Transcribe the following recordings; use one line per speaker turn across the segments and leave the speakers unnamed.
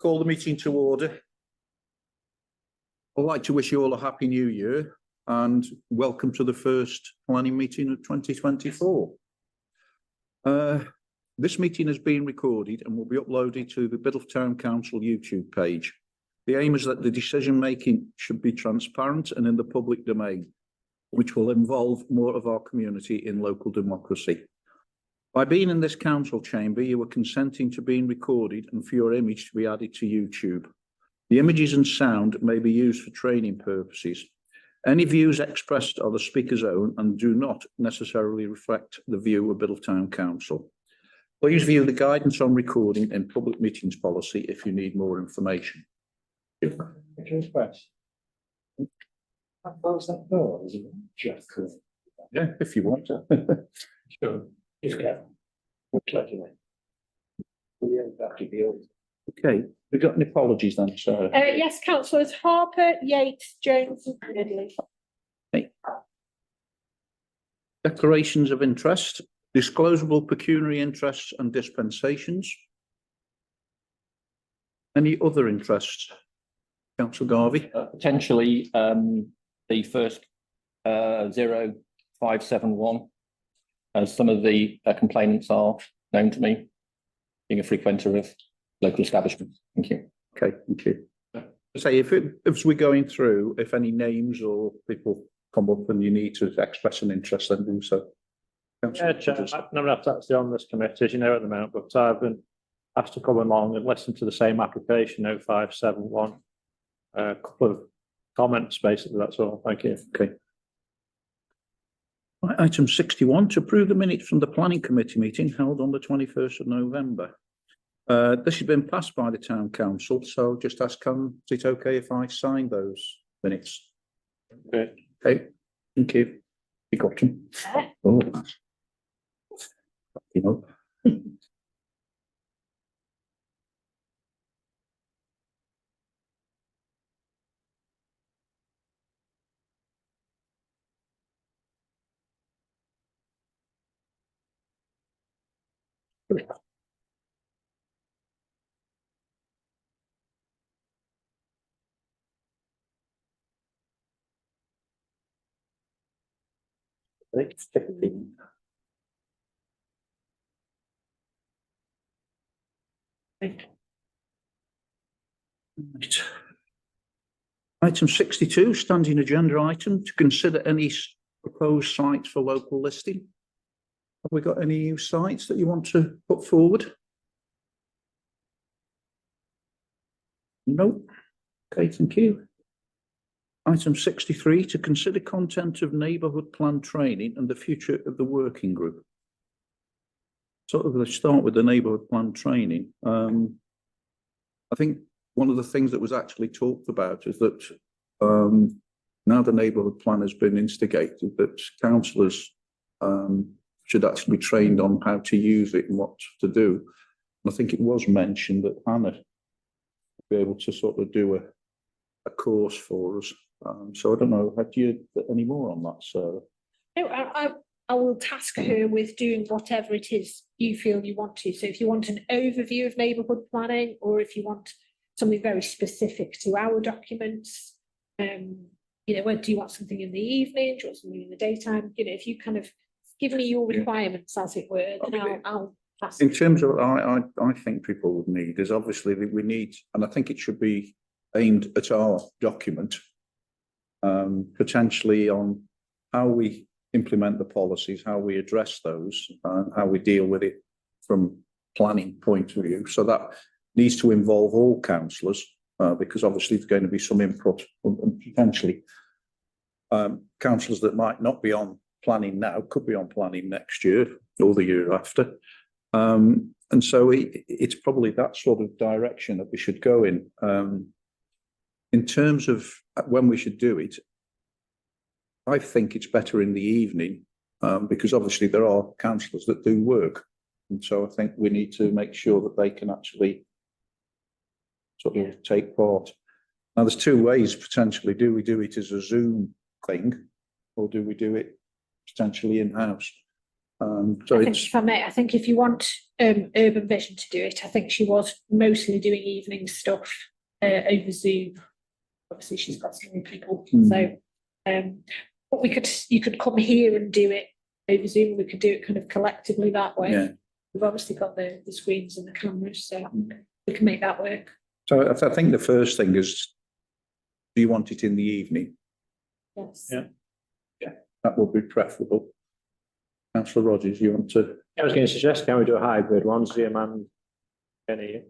Call the meeting to order. I'd like to wish you all a happy new year and welcome to the first planning meeting of 2024. This meeting has been recorded and will be uploaded to the Biddulph Town Council YouTube page. The aim is that the decision making should be transparent and in the public domain, which will involve more of our community in local democracy. By being in this council chamber, you are consenting to being recorded and for your image to be added to YouTube. The images and sound may be used for training purposes. Any views expressed are the speaker's own and do not necessarily reflect the view of Biddulph Town Council. Please view the guidance on recording in public meetings policy if you need more information.
How far's that door? Is it just
Yeah, if you want to.
sure? Just go.
Okay, we got any apologies then, Sarah?
Yes, councillors Harper, Yates, Jones and Ridley.
Okay. Declarations of interest, disclosable pecuniary interests and dispensations. Any other interests? Councillor Garvey?
Potentially the first 0571, as some of the complainants are known to me, being a frequenter of local establishments. Thank you.
Okay, thank you. Say if we're going through, if any names or people come up and you need to express an interest, then do so.
Yeah, Chair, I'm not actually on this committee, as you know, at the moment, but I've been asked to come along and listen to the same application, 0571. A couple of comments, basically, that's all. Thank you.
Okay. Right, item 61, to approve the minutes from the planning committee meeting held on the 21st of November. This has been passed by the town council, so just ask, is it okay if I sign those minutes?
Okay.
Okay, thank you. You got them? Oh, you know. Let's check the. Right. Item 62, standing agenda item, to consider any proposed sites for local listing. Have we got any new sites that you want to put forward? No. Okay, thank you. Item 63, to consider content of neighbourhood plan training and the future of the working group. Sort of, let's start with the neighbourhood plan training. I think one of the things that was actually talked about is that now the neighbourhood plan has been instigated, that councillors should actually be trained on how to use it and what to do. And I think it was mentioned that Hannah would be able to sort of do a course for us. So I don't know, have you any more on that, Sarah?
No, I will task her with doing whatever it is you feel you want to. So if you want an overview of neighbourhood planning, or if you want something very specific to our documents, you know, whether do you want something in the evening, do you want something in the daytime? You know, if you kind of give me your requirements, as it were, then I'll task.
In terms of I think people would need is obviously that we need, and I think it should be aimed at our document, potentially on how we implement the policies, how we address those, and how we deal with it from planning point of view. So that needs to involve all councillors, because obviously there's going to be some input and potentially councillors that might not be on planning now could be on planning next year or the year after. And so it's probably that sort of direction that we should go in. In terms of when we should do it, I think it's better in the evening, because obviously there are councillors that do work. And so I think we need to make sure that they can actually sort of take part. Now, there's two ways potentially. Do we do it as a Zoom thing, or do we do it potentially in-house? So
I think
it's,
if I may, I think if you want Urban Vision to do it, I think she was mostly doing evening stuff over Zoom. Obviously, she's got so many people, so but you could come here and do it over Zoom. We could do it kind of collectively that way.
yeah.
We've obviously got the screens and the cameras, so we can make that work.
So I think the first thing is, do you want it in the evening?
Yes.
Yeah.
That would be preferable. Councillor Rogers, you want to?
I was going to suggest, can we do a hybrid one, Zoom and any,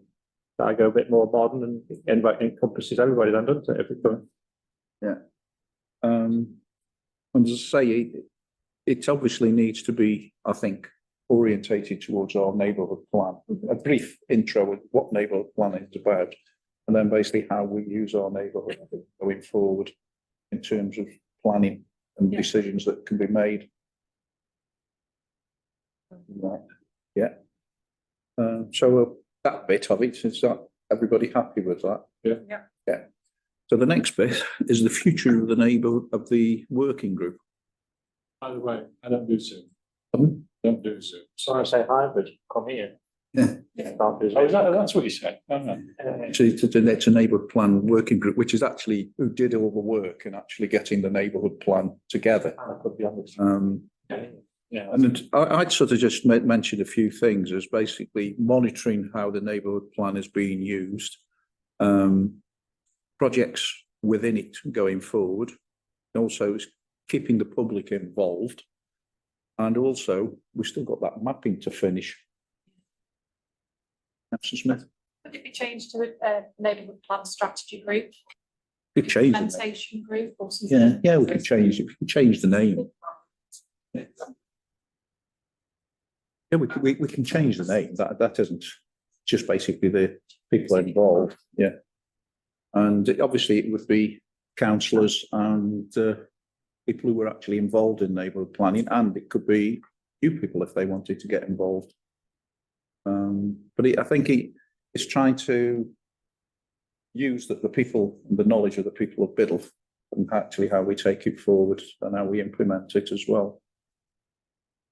I go a bit more modern and encompasses everybody then, doesn't it, if we could?
And as I say, it obviously needs to be, I think, orientated towards our neighbourhood plan. A brief intro of what neighbourhood plan is about, and then basically how we use our neighbourhood going forward in terms of planning and decisions that can be made. Yeah. So that bit of it, is that everybody happy with that? Yeah. So the next bit is the future of the neighbourhood of the working group.
By the way, I don't do Zoom.
Pardon?
Don't do Zoom.
So I say hybrid, come here.
Yeah.
Can't do
Oh,
Zoom.
that's what you said. Oh, no.
So it's a neighbourhood plan working group, which is actually who did all the work and actually getting the neighbourhood plan together.
I could be honest.
Yeah.
And I'd sort of just mentioned a few things as basically monitoring how the neighbourhood plan is being used, projects within it going forward, and also keeping the public involved. And also, we've still got that mapping to finish. Councillor Smith?
Could it be changed to a neighbourhood plan strategy group,
Could change it.
implementation group or something?
Yeah, we could change it. We could change the name. Yeah, we can change the name. That isn't just basically the people involved. Yeah. And obviously it would be councillors and people who were actually involved in neighbourhood planning, and it could be new people if they wanted to get involved. But I think it's trying to use the people and the knowledge of the people of Biddulph and actually how we take it forward and how we implement it as well.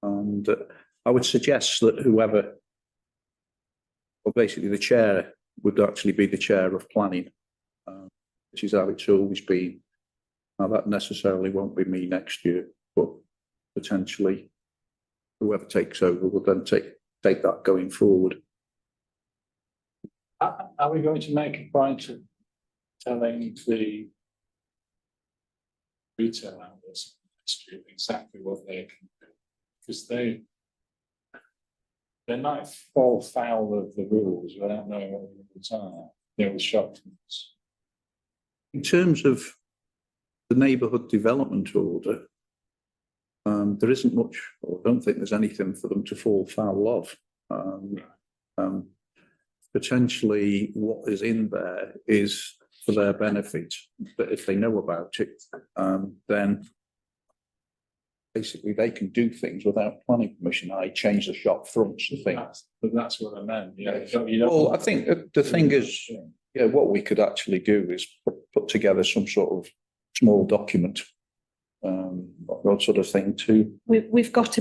And I would suggest that whoever, well, basically the chair would actually be the chair of planning, which is how it's always been. Now that necessarily won't be me next year, but potentially whoever takes over will then take that going forward.
Are we going to make a point of telling the retail outlets exactly what they can do? Because they might fall foul of the rules without knowing what the rules are. They will shock them.
In terms of the neighbourhood development order, there isn't much, or I don't think there's anything for them to fall foul of. Potentially what is in there is for their benefit, but if they know about it, then basically they can do things without planning permission. I change the shop fronts and things.
But that's what I meant.
Well, I think the thing is, yeah, what we could actually do is put together some sort of small document, that sort of thing too.
We've got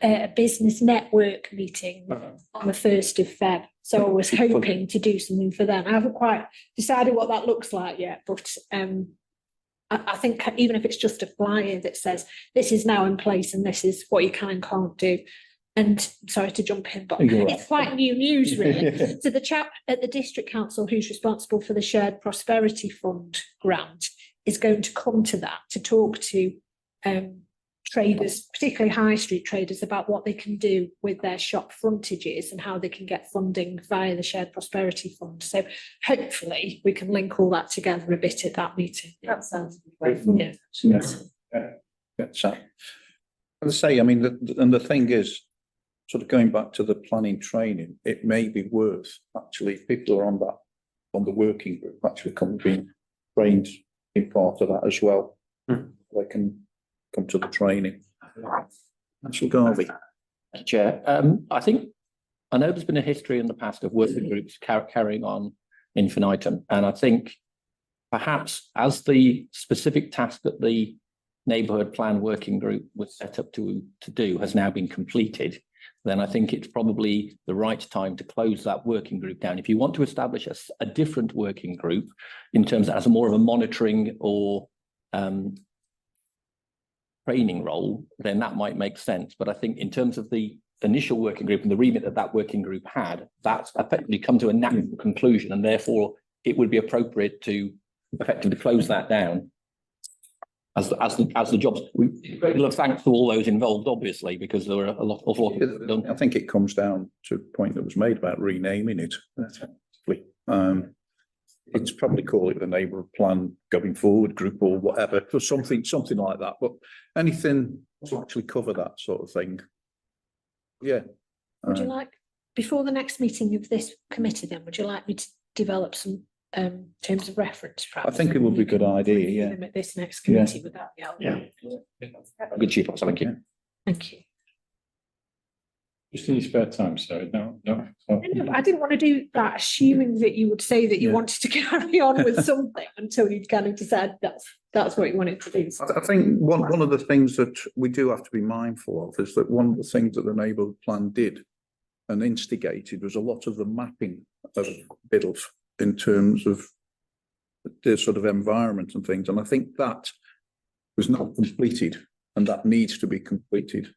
a business network meeting on the 1st of Feb. So I was hoping to do something for them. I haven't quite decided what that looks like yet, but I think even if it's just a flyer that says this is now in place and this is what you can and can't do. And sorry to jump in, but it's quite new news, really. So the chap at the district council who's responsible for the Shared Prosperity Fund grant is going to come to that to talk to traders, particularly high street traders, about what they can do with their shop frontages and how they can get funding via the Shared Prosperity Fund. So hopefully we can link all that together a bit at that meeting.
That sounds great.
Yeah.
So, as I say, I mean, and the thing is, sort of going back to the planning training, it may be worth actually people who are on the working group actually being trained in part of that as well. They can come to the training. Councillor Garvey.
Chair, I know there's been a history in the past of working groups carrying on infinitum, and I think perhaps as the specific task that the neighbourhood plan working group was set up to do has now been completed, then I think it's probably the right time to close that working group down. If you want to establish a different working group in terms of as more of a monitoring or training role, then that might make sense. But I think in terms of the initial working group and the remit that that working group had, that's effectively come to a natural conclusion, and therefore it would be appropriate to effectively close that down as the jobs. We'll have thanks to all those involved, obviously, because there were a lot of work done.
I think it comes down to a point that was made about renaming it. It's probably call it the Neighbourhood Plan going forward group or whatever, or something like that. But anything to actually cover that sort of thing. Yeah.
Would you like, before the next meeting of this committee then, would you like me to develop some terms of reference? Perhaps?
I think it would be a good idea,
Review
yeah.
them at this next committee, would that be helpful?
Yeah.
Good chief, thank you.
Thank you.
Just in your spare time, so no.
No, but I didn't want to do that, assuming that you would say that you wanted to carry on with something until you'd kind of decided that's what you wanted to do.
I think one of the things that we do have to be mindful of is that one of the things that the Neighbourhood Plan did and instigated was a lot of the mapping of Biddulph in terms of the sort of environment and things. And I think that was not completed, and that needs to be completed.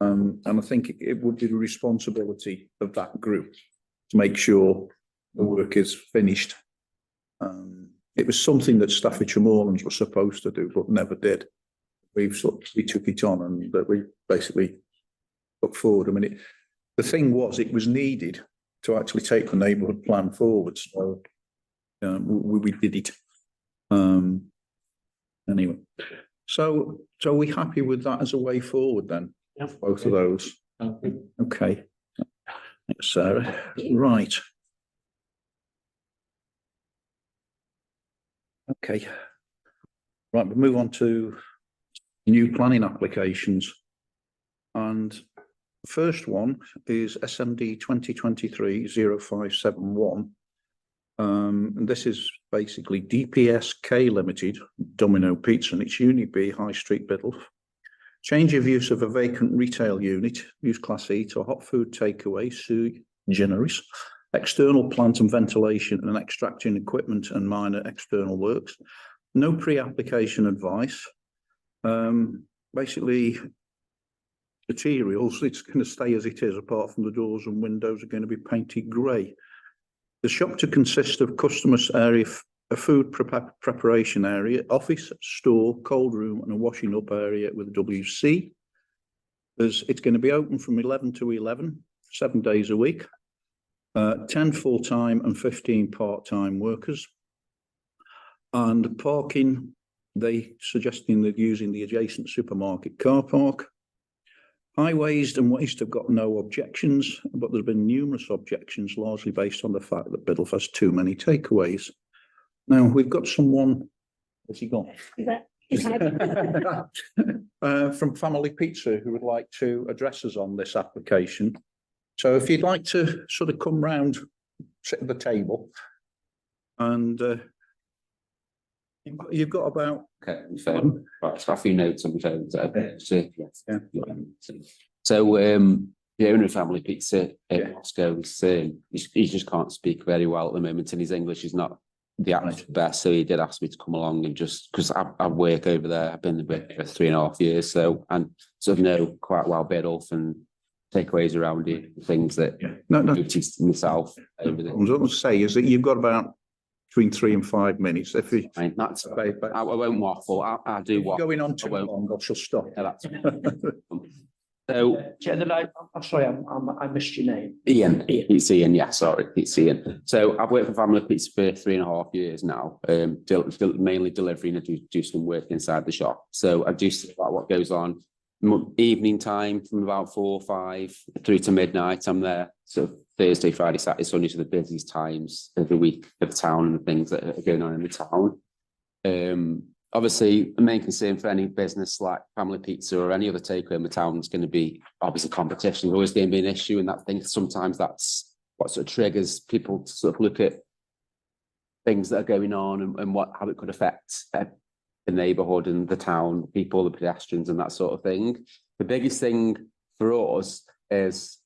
And I think it would be the responsibility of that group to make sure the work is finished. It was something that Staffordshire Moorlands were supposed to do, but never did. We took it on, and that we basically put forward. I mean, the thing was, it was needed to actually take the Neighbourhood Plan forward. So we did it. Anyway, so are we happy with that as a way forward then?
Yeah.
Both of those. Okay. Thanks, Sarah. Right. Okay. Right, we'll move on to new planning applications. And the first one is SMD 2023-0571. And this is basically DPSK Limited, Domino Pizza, and it's Unit B, High Street, Biddulph. Change of use of a vacant retail unit, use Class E to hot food takeaway, sui generis, external plant and ventilation and extracting equipment and minor external works. No pre-application advice. Basically, materials, it's going to stay as it is, apart from the doors and windows are going to be painted grey. The shop to consist of customers area, a food preparation area, office, store, cold room, and a washing up area with a WC. It's going to be open from 11 to 11, 7 days a week, 10 full-time and 15 part-time workers. And parking, they suggesting that using the adjacent supermarket car park. Highways and waste have got no objections, but there's been numerous objections, largely based on the fact that Biddulph has too many takeaways. Now, we've got someone, where's he gone? From Family Pizza, who would like to address us on this application. So if you'd like to sort of come round, sit at the table, and you've got about...
Okay, so a few notes on my phone. So the owner of Family Pizza at Moscow, he just can't speak very well at the moment, and his English is not the absolute best. So he did ask me to come along and just because I work over there. I've been there for 3.5 years, so and sort of know quite well Biddulph and takeaways around it, things that noticed myself over there.
What I was going to say is that you've got about between 3 and 5 minutes. If you,
that's I won't waffle. I do waffle.
Going on too long, I shall stop.
Yeah, that's so.
I'm sorry, I missed your name.
Ian. It's Ian. Yeah, sorry, it's Ian. So I've worked for Family Pizza for 3.5 years now. Mainly delivering. I do some work inside the shop. So I do see about what goes on. Evening time from about 4 or 5 through to midnight. I'm there. So Thursday, Friday, Saturday, Sunday are the busiest times of the week of the town and the things that are going on in the town. Obviously, the main concern for any business like Family Pizza or any other takeaway in the town is going to be obviously competition. Is always going to be an issue, and that thing sometimes that's what sort of triggers people to sort of look at things that are going on and how it could affect the neighbourhood and the town, people, the pedestrians and that sort of thing. The biggest thing for us is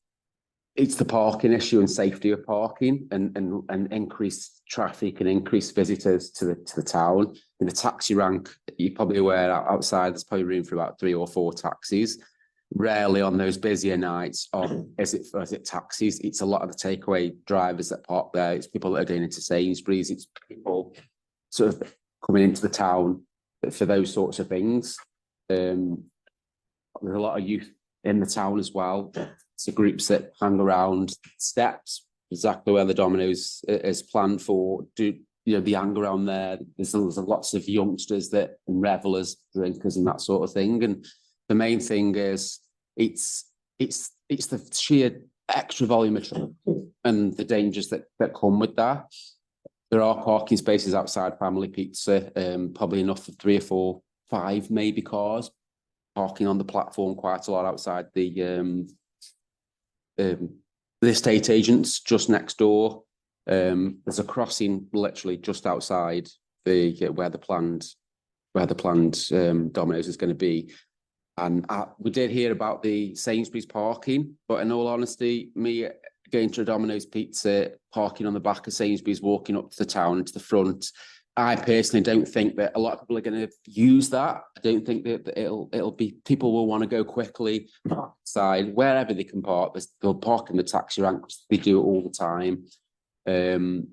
it's the parking issue and safety of parking and increased traffic and increased visitors to the town. In the taxi rank, you're probably aware outside there's probably room for about 3 or 4 taxis. Rarely on those busier nights is it taxis. It's a lot of the takeaway drivers that park there. It's people that are going into Sainsbury's. It's people sort of coming into the town for those sorts of things. There's a lot of youth in the town as well. So groups that hang around steps, exactly where the Domino's is planned for. They hang around there. There's lots of youngsters and revellers, drinkers, and that sort of thing. And the main thing is it's the sheer extra volume of traffic and the dangers that come with that. There are parking spaces outside Family Pizza, probably enough for 3 or 4, 5 maybe cars parking on the platform quite a lot outside the estate agents just next door. There's a crossing literally just outside where the planned Domino's is going to be. And we did hear about the Sainsbury's parking, but in all honesty, me going to a Domino's Pizza, parking on the back of Sainsbury's, walking up to the town, to the front, I personally don't think that a lot of people are going to use that. I don't think that it'll be, people will want to go quickly outside, wherever they can park. They'll park in the taxi rank, they do it all the time. And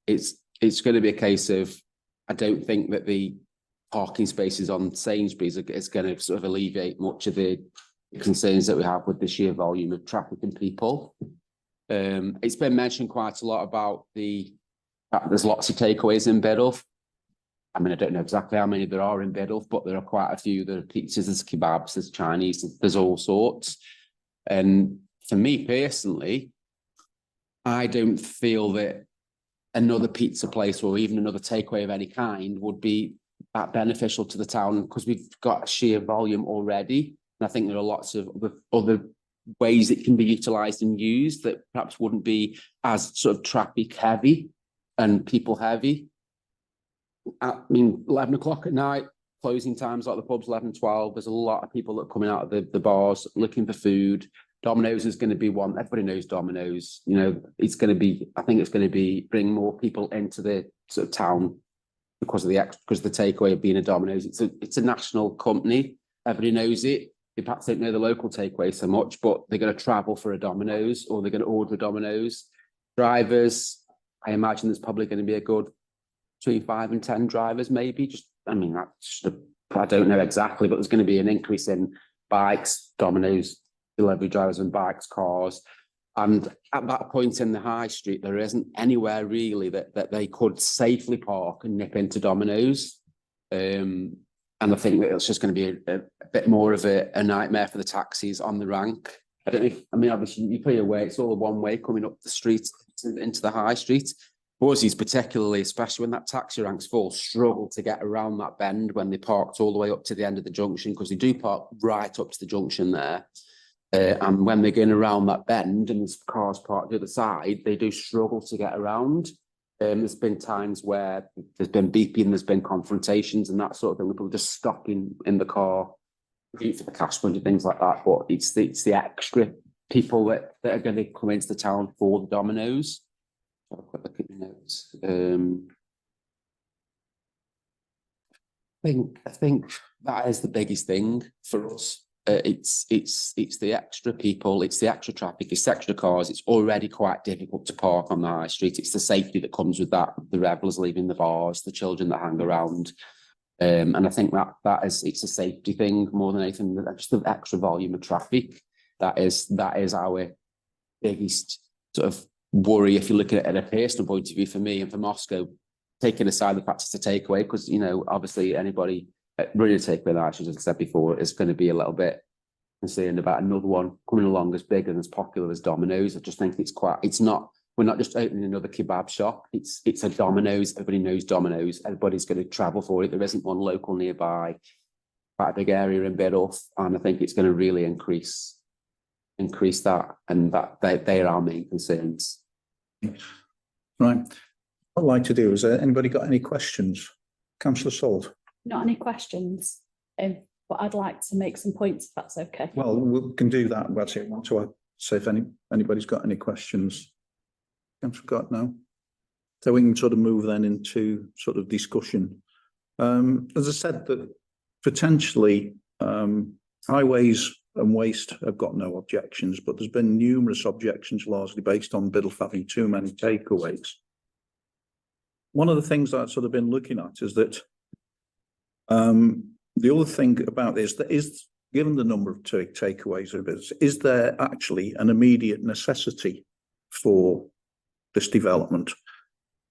it's going to be a case of, I don't think that the parking spaces on Sainsbury's is going to sort of alleviate much of the concerns that we have with the sheer volume of traffic and people. It's been mentioned quite a lot about there's lots of takeaways in Biddulph. I mean, I don't know exactly how many there are in Biddulph, but there are quite a few. There are pizzas, there's kebabs, there's Chinese, there's all sorts. And for me personally, I don't feel that another pizza place or even another takeaway of any kind would be that beneficial to the town, because we've got a sheer volume already. And I think there are lots of other ways it can be utilised and used that perhaps wouldn't be as sort of traffic heavy and people heavy. I mean, 11 o'clock at night, closing times like the pubs, 11, 12, there's a lot of people that are coming out of the bars looking for food. Domino's is going to be one. Everybody knows Domino's. You know, it's going to be, I think it's going to be bring more people into the sort of town because of the takeaway of being a Domino's. It's a national company. Everybody knows it. They perhaps don't know the local takeaway so much, but they're going to travel for a Domino's or they're going to order a Domino's. Drivers, I imagine there's probably going to be a good between 5 and 10 drivers, maybe. I don't know exactly, but there's going to be an increase in bikes, Domino's, delivery drivers and bikes, cars. And at that point in the high street, there isn't anywhere really that they could safely park and nip into Domino's. And I think that it's just going to be a bit more of a nightmare for the taxis on the rank. I don't know. I mean, obviously, you're pretty aware it's all a one way coming up the street into the high street. Aussies, particularly, especially when that taxi rank's full, struggle to get around that bend when they parked all the way up to the end of the junction, because they do park right up to the junction there. And when they're going around that bend and there's cars parked the other side, they do struggle to get around. There's been times where there's been beeping, there's been confrontations and that sort of thing, people just stopping in the car for the cash fund and things like that. But it's the extra people that are going to come into the town for the Domino's. Have a quick look at the notes. I think that is the biggest thing for us. It's the extra people, it's the extra traffic, it's extra cars. It's already quite difficult to park on the high street. It's the safety that comes with that, the revellers leaving the bars, the children that hang around. And I think it's a safety thing more than anything. Just the extra volume of traffic. That is our biggest sort of worry if you look at it at a personal point of view for me and for Moscow, taking aside the fact it's a takeaway, because, you know, obviously anybody running a takeaway, as I said before, is going to be a little bit concerned about another one coming along as big and as popular as Domino's. I just think we're not just opening another kebab shop. It's a Domino's. Everybody knows Domino's. Everybody's going to travel for it. There isn't one local nearby, quite a big area in Biddulph, and I think it's going to really increase that, and that they are our main concerns.
Right. What I'd like to do is, anybody got any questions? Councillor Salt.
Not any questions, but I'd like to make some points, if that's okay.
Well, we can do that. That's it. Want to say if anybody's got any questions? I've got no. So we can sort of move then into sort of discussion. As I said, that potentially highways and waste have got no objections, but there's been numerous objections largely based on Biddulph having too many takeaways. One of the things that I've sort of been looking at is that the other thing about this, that is, given the number of takeaways of it, is there actually an immediate necessity for this development?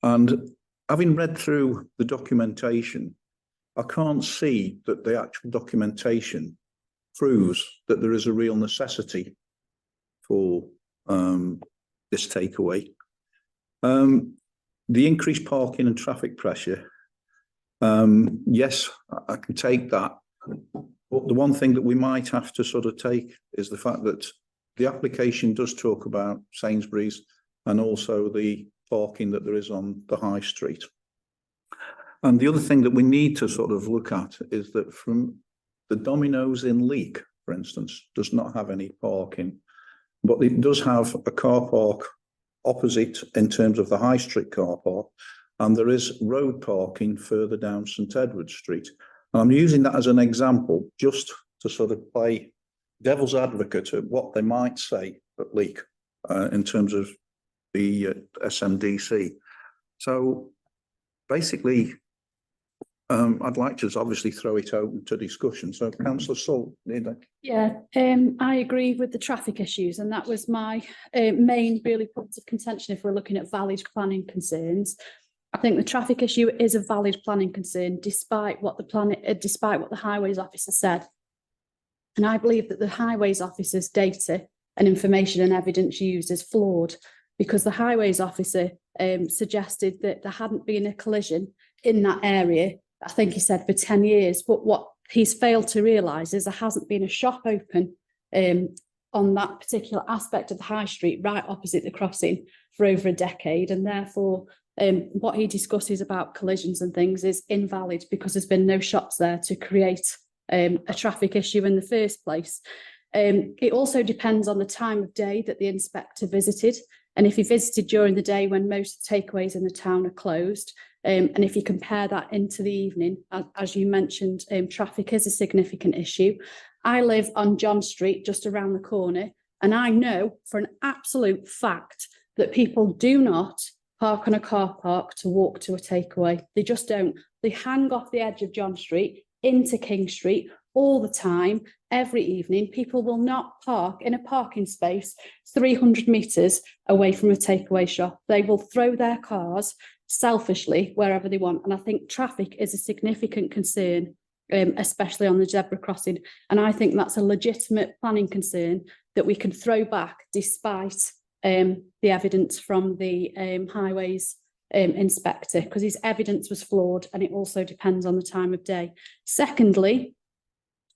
And having read through the documentation, I can't see that the actual documentation proves that there is a real necessity for this takeaway. The increased parking and traffic pressure, yes, I can take that. But the one thing that we might have to sort of take is the fact that the application does talk about Sainsbury's and also the parking that there is on the high street. And the other thing that we need to sort of look at is that from the Domino's in Leek, for instance, does not have any parking, but it does have a car park opposite in terms of the high street car park, and there is road parking further down St Edward Street. And I'm using that as an example just to sort of play devil's advocate at what they might say at Leek in terms of the SMDC. So basically, I'd like to obviously throw it open to discussion. So Councillor Salt,
Yeah, I agree with the traffic issues, and that was my main really point of contention if we're looking at valid planning concerns. I think the traffic issue is a valid planning concern, despite what the Highways Officer said. And I believe that the Highways Officer's data and information and evidence used is flawed, because the Highways Officer suggested that there hadn't been a collision in that area, I think he said, for 10 years. But what he's failed to realise is there hasn't been a shop open on that particular aspect of the high street right opposite the crossing for over a decade. And therefore, what he discusses about collisions and things is invalid, because there's been no shops there to create a traffic issue in the first place. It also depends on the time of day that the inspector visited. And if he visited during the day when most takeaways in the town are closed, and if you compare that into the evening, as you mentioned, traffic is a significant issue. I live on John Street, just around the corner, and I know for an absolute fact that people do not park on a car park to walk to a takeaway. They just don't. They hang off the edge of John Street into King Street all the time, every evening. People will not park in a parking space 300 metres away from a takeaway shop. They will throw their cars selfishly wherever they want. And I think traffic is a significant concern, especially on the zebra crossing. And I think that's a legitimate planning concern that we can throw back despite the evidence from the highways inspector, because his evidence was flawed, and it also depends on the time of day. Secondly,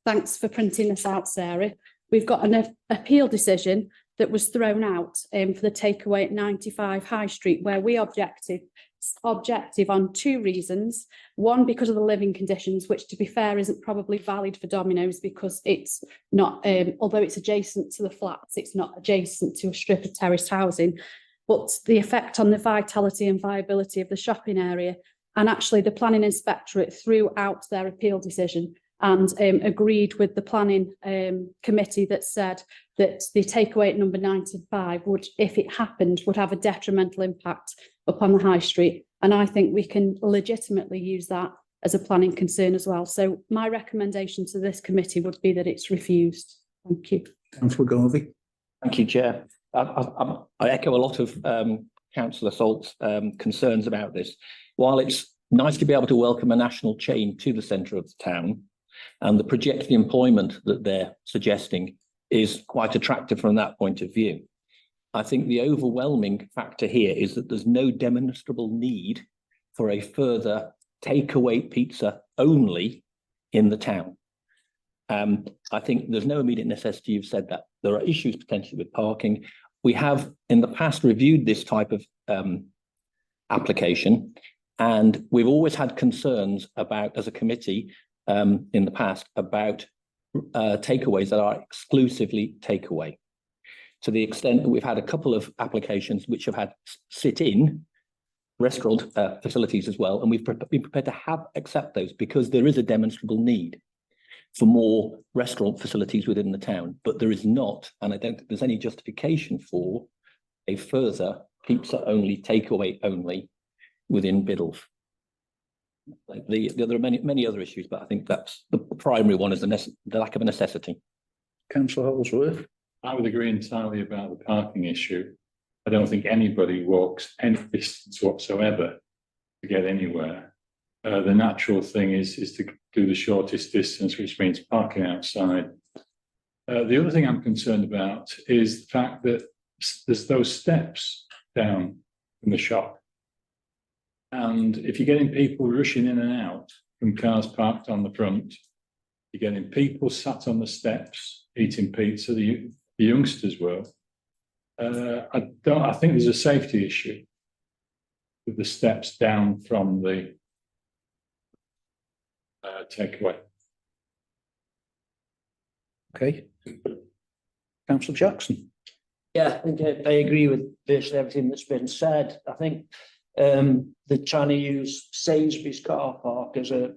thanks for printing this out, Sarah. We've got an appeal decision that was thrown out for the takeaway at 95 High Street, where we objective on two reasons. One, because of the living conditions, which, to be fair, isn't probably valid for Domino's, because it's not, although it's adjacent to the flats, it's not adjacent to a strip of terraced housing. But the effect on the vitality and viability of the shopping area. And actually the planning inspectorate threw out their appeal decision and agreed with the planning committee that said that the takeaway at number 95 would, if it happened, would have a detrimental impact upon the high street. And I think we can legitimately use that as a planning concern as well. So my recommendation to this committee would be that it's refused. Thank you.
Councillor Garvey.
Thank you, Chair. I echo a lot of Councillor Salt's concerns about this. While it's nice to be able to welcome a national chain to the centre of the town, and the projected employment that they're suggesting is quite attractive from that point of view, I think the overwhelming factor here is that there's no demonstrable need for a further takeaway pizza only in the town. I think there's no immediate necessity. You've said that. There are issues potentially with parking. We have in the past reviewed this type of application And we've always had concerns about, as a committee, in the past, about takeaways that are exclusively takeaway. To the extent that we've had a couple of applications which have had sit-in restaurant facilities as well, and we've been prepared to accept those because there is a demonstrable need for more restaurant facilities within the town. But there is not, and I don't think there's any justification for a further pizza only, takeaway only within Biddulph. There are many other issues, but I think that's the primary one is the lack of a necessity.
Councillor Holsworth.
I would agree entirely about the parking issue. I don't think anybody walks any distance whatsoever to get anywhere. The natural thing is to do the shortest distance, which means parking outside. The other thing I'm concerned about is the fact that there's those steps down from the shop. And if you're getting people rushing in and out from cars parked on the front, you're getting people sat on the steps eating pizza, the youngsters will. I think there's a safety issue with the steps down from the takeaway.
Okay. Councillor Jackson.
Yeah, I think I agree with virtually everything that's been said. I think they're trying to use Sainsbury's car park as a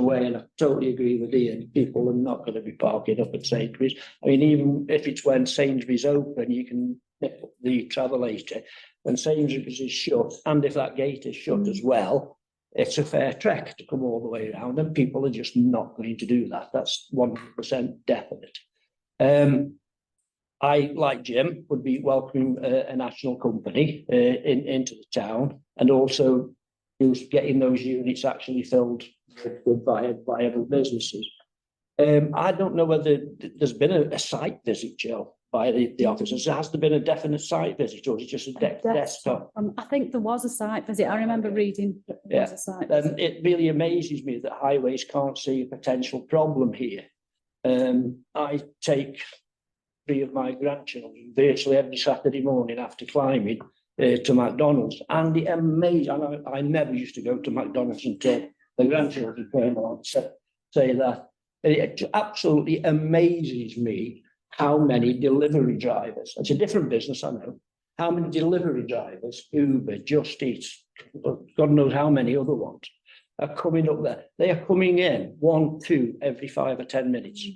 way, and I totally agree with Ian. People are not going to be parking up at Sainsbury's. I mean, even if it's when Sainsbury's open, you can pick up the travelator. When Sainsbury's is shut, and if that gate is shut as well, it's a fair trek to come all the way around, and people are just not going to do that. That's 100% definite. I, like Jim, would be welcoming a national company into the town, and also getting those units actually filled with viable businesses. I don't know whether there's been a site visit, Jill, by the officers. Has there been a definite site visit, or is it just a desktop?
I think there was a site visit. I remember reading. There was a site visit.
It really amazes me that highways can't see a potential problem here. I take 3 of my grandchildren virtually every Saturday morning after climbing to McDonald's, and it amazes. I never used to go to McDonald's until the grandchildren came along to say that. It absolutely amazes me how many delivery drivers, it's a different business, I know, how many delivery drivers, Uber, Just Eat, God knows how many other ones, are coming up there. They are coming in 1, 2 every 5 or 10 minutes.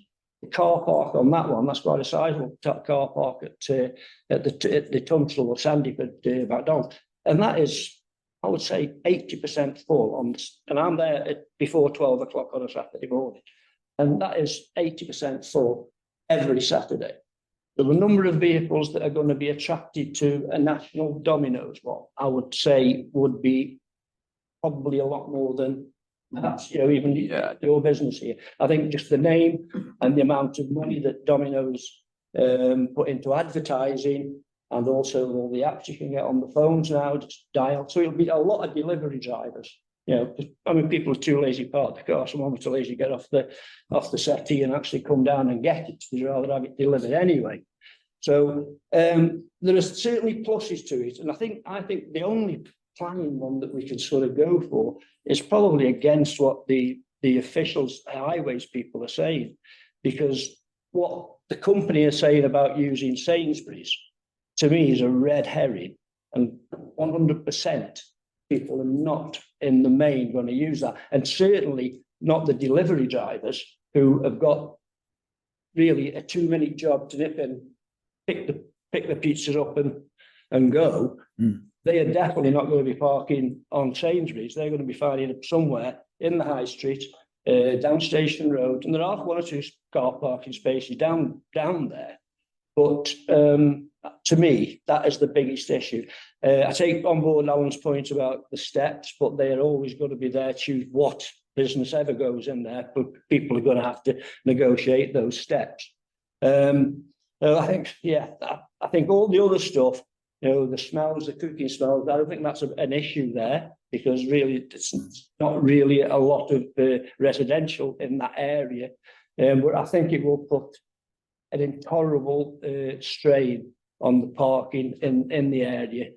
The car park on that one, that's quite a sizable car park at the Tunstall or Sandyford McDonald's. And that is, I would say, 80% full, and I'm there before 12 o'clock on a Saturday morning. And that is 80% full every Saturday. So the number of vehicles that are going to be attracted to a national Domino's one, I would say, would be probably a lot more than perhaps, even your business here. I think just the name and the amount of money that Domino's put into advertising, and also all the apps you can get on the phones now, just dial. So it'll be a lot of delivery drivers. I mean, people are too lazy to park the car. Someone was too lazy to get off the settee and actually come down and get it. They'd rather have it delivered anyway. So there are certainly pluses to it, and I think the only planning one that we could sort of go for is probably against what the officials, highways people are saying, because what the company is saying about using Sainsbury's, to me, is a red herring, and 100% people are not in the main going to use that, and certainly not the delivery drivers who have got really a 2-minute job to nip and pick the pizzas up and go. They are definitely not going to be parking on Sainsbury's. They're going to be finding it somewhere in the high street, down Station Road, and there are 1 or 2 car parking spaces down there. But to me, that is the biggest issue. I take on board Alan's point about the steps, but they are always going to be there. Choose what business ever goes in there, but people are going to have to negotiate those steps. I think all the other stuff, the smells, the cooking smells, I don't think that's an issue there, because really it's not really a lot of residential in that area. But I think it will put an intolerable strain on the parking in the area.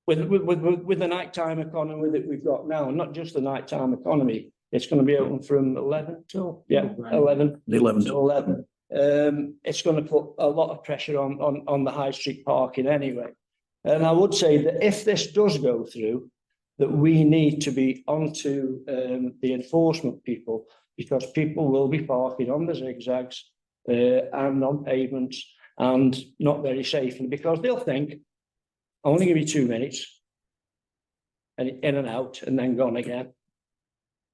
with the nighttime economy that we've got now, not just the nighttime economy, it's going to be open from 11 till 11.
11
to 11. It's going to put a lot of pressure on the high street parking anyway. And I would say that if this does go through, that we need to be onto the enforcement people, because people will be parking on the zigzags and on pavements and not very safely, because they'll think, I'll only give you 2 minutes and in and out and then gone again.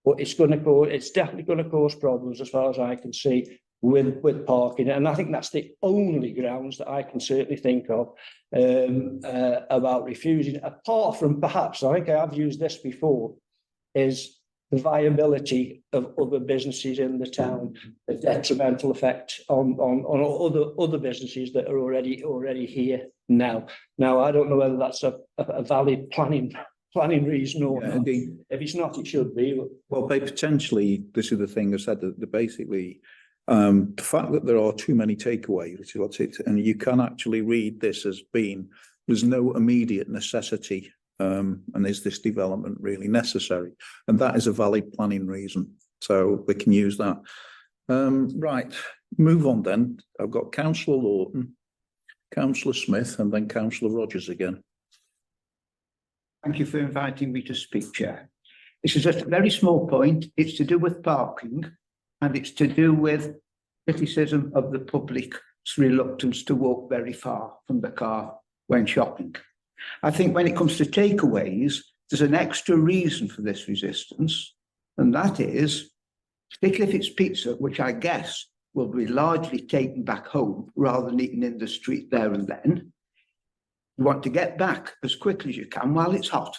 But it's definitely going to cause problems as far as I can see with parking. And I think that's the only grounds that I can certainly think of about refusing, apart from perhaps, I think I have used this before, is the viability of other businesses in the town, the detrimental effect on other businesses that are already here now. Now, I don't know whether that's a valid planning reason or not. If it's not, it should be.
Well, they potentially, this is the thing I said, that basically the fact that there are too many takeaways, which is what's it, and you can actually read this as being, there's no immediate necessity, and is this development really necessary? And that is a valid planning reason, so we can use that. Right, move on then. I've got Councillor Lawton, Councillor Smith, and then Councillor Rogers again.
Thank you for inviting me to speak, Chair. This is just a very small point. It's to do with parking, and it's to do with criticism of the public's reluctance to walk very far from the car when shopping. I think when it comes to takeaways, there's an extra reason for this resistance, and that is, particularly if it's pizza, which I guess will be largely taken back home rather than eaten in the street there and then. You want to get back as quickly as you can while it's hot.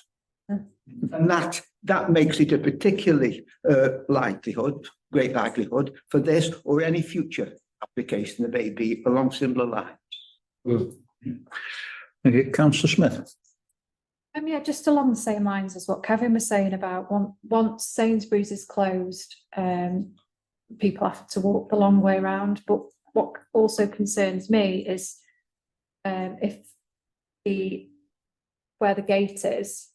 And that makes it a particularly great likelihood for this or any future application that may be along similar lines.
Okay, Councillor Smith.
Yeah, just along the same lines as what Kevin was saying about once Sainsbury's is closed, people have to walk the long way around. But what also concerns me is if where the gate is,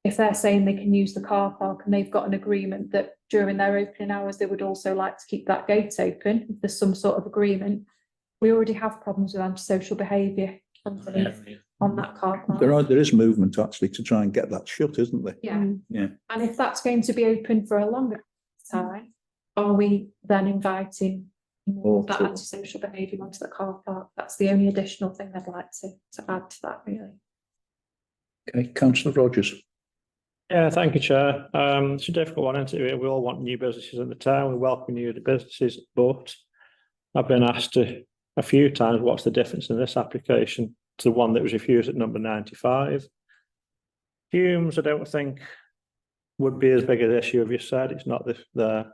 if they're saying they can use the car park and they've got an agreement that during their opening hours they would also like to keep that gate open, if there's some sort of agreement, we already have problems with antisocial behaviour on that car park.
There is movement actually to try and get that shut, isn't there?
Yeah.
Yeah.
And if that's going to be open for a longer time, are we then inviting more of that antisocial behaviour onto the car park? That's the only additional thing I'd like to add to that, really.
Okay, Councillor Rogers.
Yeah, thank you, Chair. It's a difficult one, isn't it? We all want new businesses in the town. We welcome new businesses, but I've been asked a few times, what's the difference in this application to the one that was refused at number 95? Fumes, I don't think would be as big an issue as you said. It's not the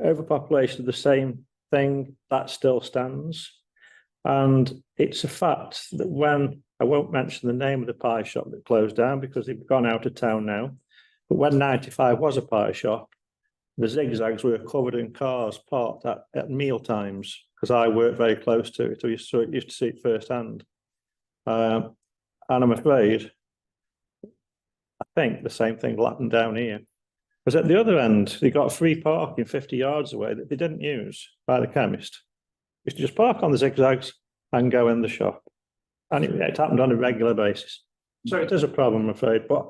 overpopulation of the same thing, that still stands. And it's a fact that when, I won't mention the name of the pie shop that closed down because they've gone out of town now, but when 95 was a pie shop, the zigzags were covered in cars parked at meal times, because I work very close to it. I used to see it firsthand. And I'm afraid, I think the same thing will happen down here. Because at the other end, they got free parking 50 yards away that they didn't use by the chemist. You used to just park on the zigzags and go in the shop. And it happened on a regular basis. So it is a problem, I'm afraid, but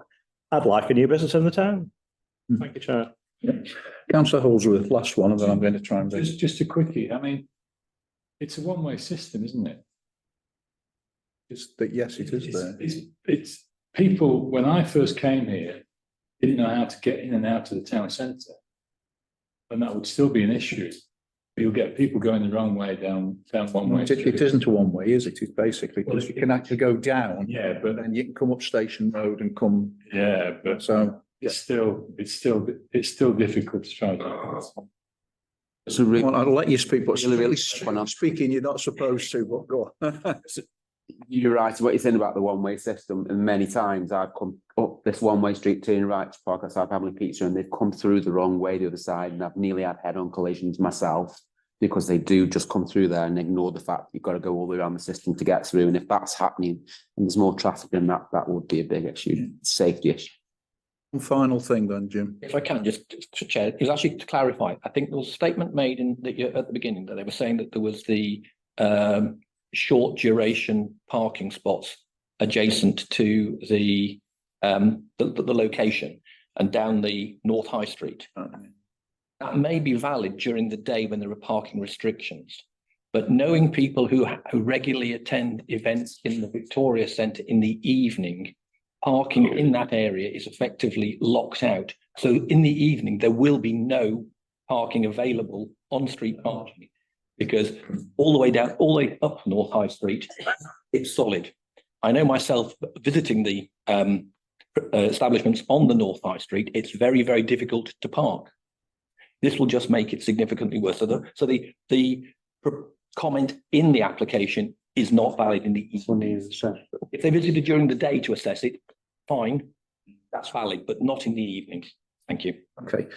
I'd like a new business in the town. Thank you, Chair.
Yeah. Councillor Holdsworth, last one, and then I'm going to try and
just a quickie. I mean, it's a one-way system, isn't it?
Yes, it is there.
It's people, when I first came here, didn't know how to get in and out of the town centre. And that would still be an issue. You'll get people going the wrong way down one way.
It isn't a one way, is it? It's basically, because you can actually go down.
Yeah, but
then you can come up Station Road and come.
Yeah, but
so
it's still difficult to try.
So
well, I'll let you speak, but speaking, you're not supposed to. But go on.
You're right. What you're saying about the one-way system, and many times I've come up this one-way street, turning right to park outside Family Pizza, and they've come through the wrong way the other side, and I've nearly had head-on collisions myself because they do just come through there and ignore the fact that you've got to go all the way around the system to get through. And if that's happening and there's more traffic than that, that would be a big issue, safety issue.
One final thing then, Jim.
If I can, just to chair, it was actually to clarify, I think there was a statement made in at the beginning that they were saying that there was the short duration parking spots adjacent to the location and down the North High Street. That may be valid during the day when there are parking restrictions, but knowing people who regularly attend events in the Victoria Centre in the evening, parking in that area is effectively locked out. So in the evening, there will be no parking available on street parking because all the way down, all the way up North High Street, it's solid. I know myself visiting the establishments on the North High Street, it's very, very difficult to park. This will just make it significantly worse. So the comment in the application is not valid in the evening. If they visited during the day to assess it, fine, that's valid, but not in the evening. Thank you.
Okay,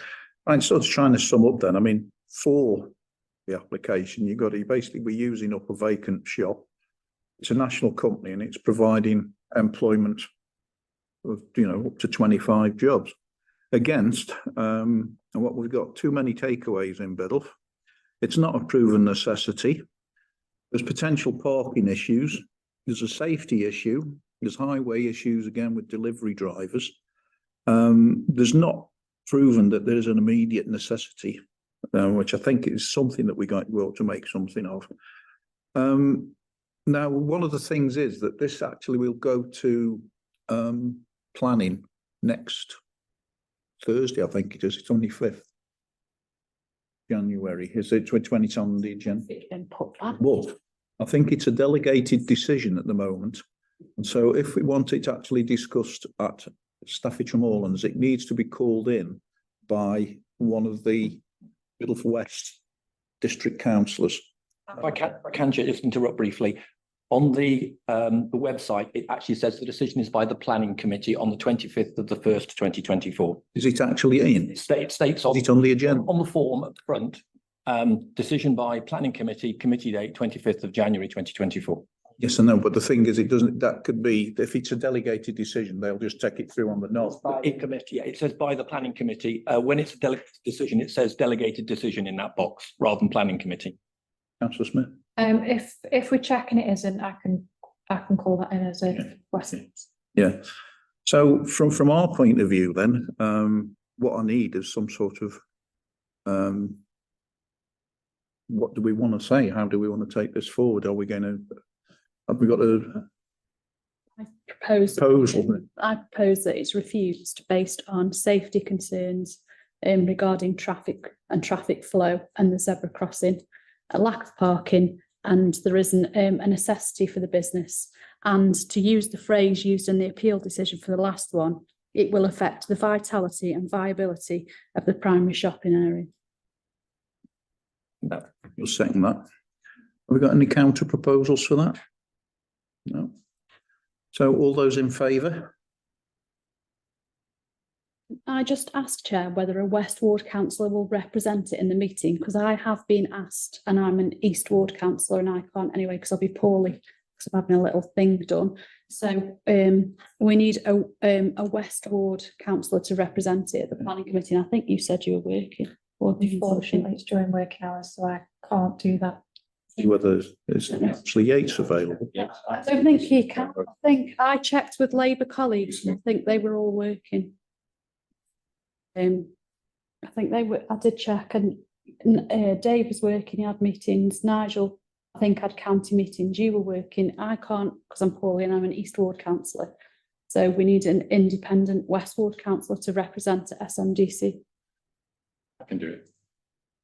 right. So just trying to sum up then. I mean, for the application, we're using up a vacant shop. It's a national company and it's providing employment of up to 25 jobs against and what we've got too many takeaways in Biddulph. It's not a proven necessity. There's potential parking issues. There's a safety issue. There's highway issues again with delivery drivers. There's not proven that there's an immediate necessity, which I think is something that we ought to make something of. Now, one of the things is that this actually will go to planning next Thursday, I think it is. It's on the 5th January. Is it when it's on the agenda? But I think it's a delegated decision at the moment. And so if we want it actually discussed at Staffordshire Moorlands, it needs to be called in by one of the Biddulph West district councillors.
If I can just interrupt briefly. On the website, it actually says the decision is by the planning committee on the 25th of the 1st, 2024.
Is it actually in?
It states on,
Is it on the agenda?
on the form at the front, decision by planning committee date 25th of January 2024.
Yes, I know, but the thing is, that could be, if it's a delegated decision, they'll just take it through on the nod.
Yeah, it says by the planning committee. When it's a delegated decision, it says delegated decision in that box rather than planning committee.
Councillor Smith?
If we check and it isn't, I can call that in as a question.
Yeah. So from our point of view, then, what I need is some sort of what do we want to say? How do we want to take this forward? Have we got a proposal?
I propose that it's refused based on safety concerns regarding traffic and traffic flow and the zebra crossing, a lack of parking, and there isn't a necessity for the business. And to use the phrase used in the appeal decision for the last one, it will affect the vitality and viability of the primary shopping area.
No, you'll second that. Have we got any counter proposals for that? No. So all those in favour?
I just asked, Chair, whether a West Ward councillor will represent it in the meeting, because I have been asked and I'm an East Ward councillor and I can't anyway because I'll be poorly because I'm having a little thing done. So we need a West Ward councillor to represent it at the planning committee. And I think you said you were working.
Unfortunately, it's during working hours, so I can't do that.
See whether there's actually Yates available.
I don't think he can. I think I checked with Labour colleagues and I think they were all working. I think they were, I did check, and Dave was working, he had meetings. Nigel, I think, had county meetings. You were working. I can't because I'm poorly and I'm an East Ward councillor. So we need an independent West Ward councillor to represent at SMDC.
I can do it.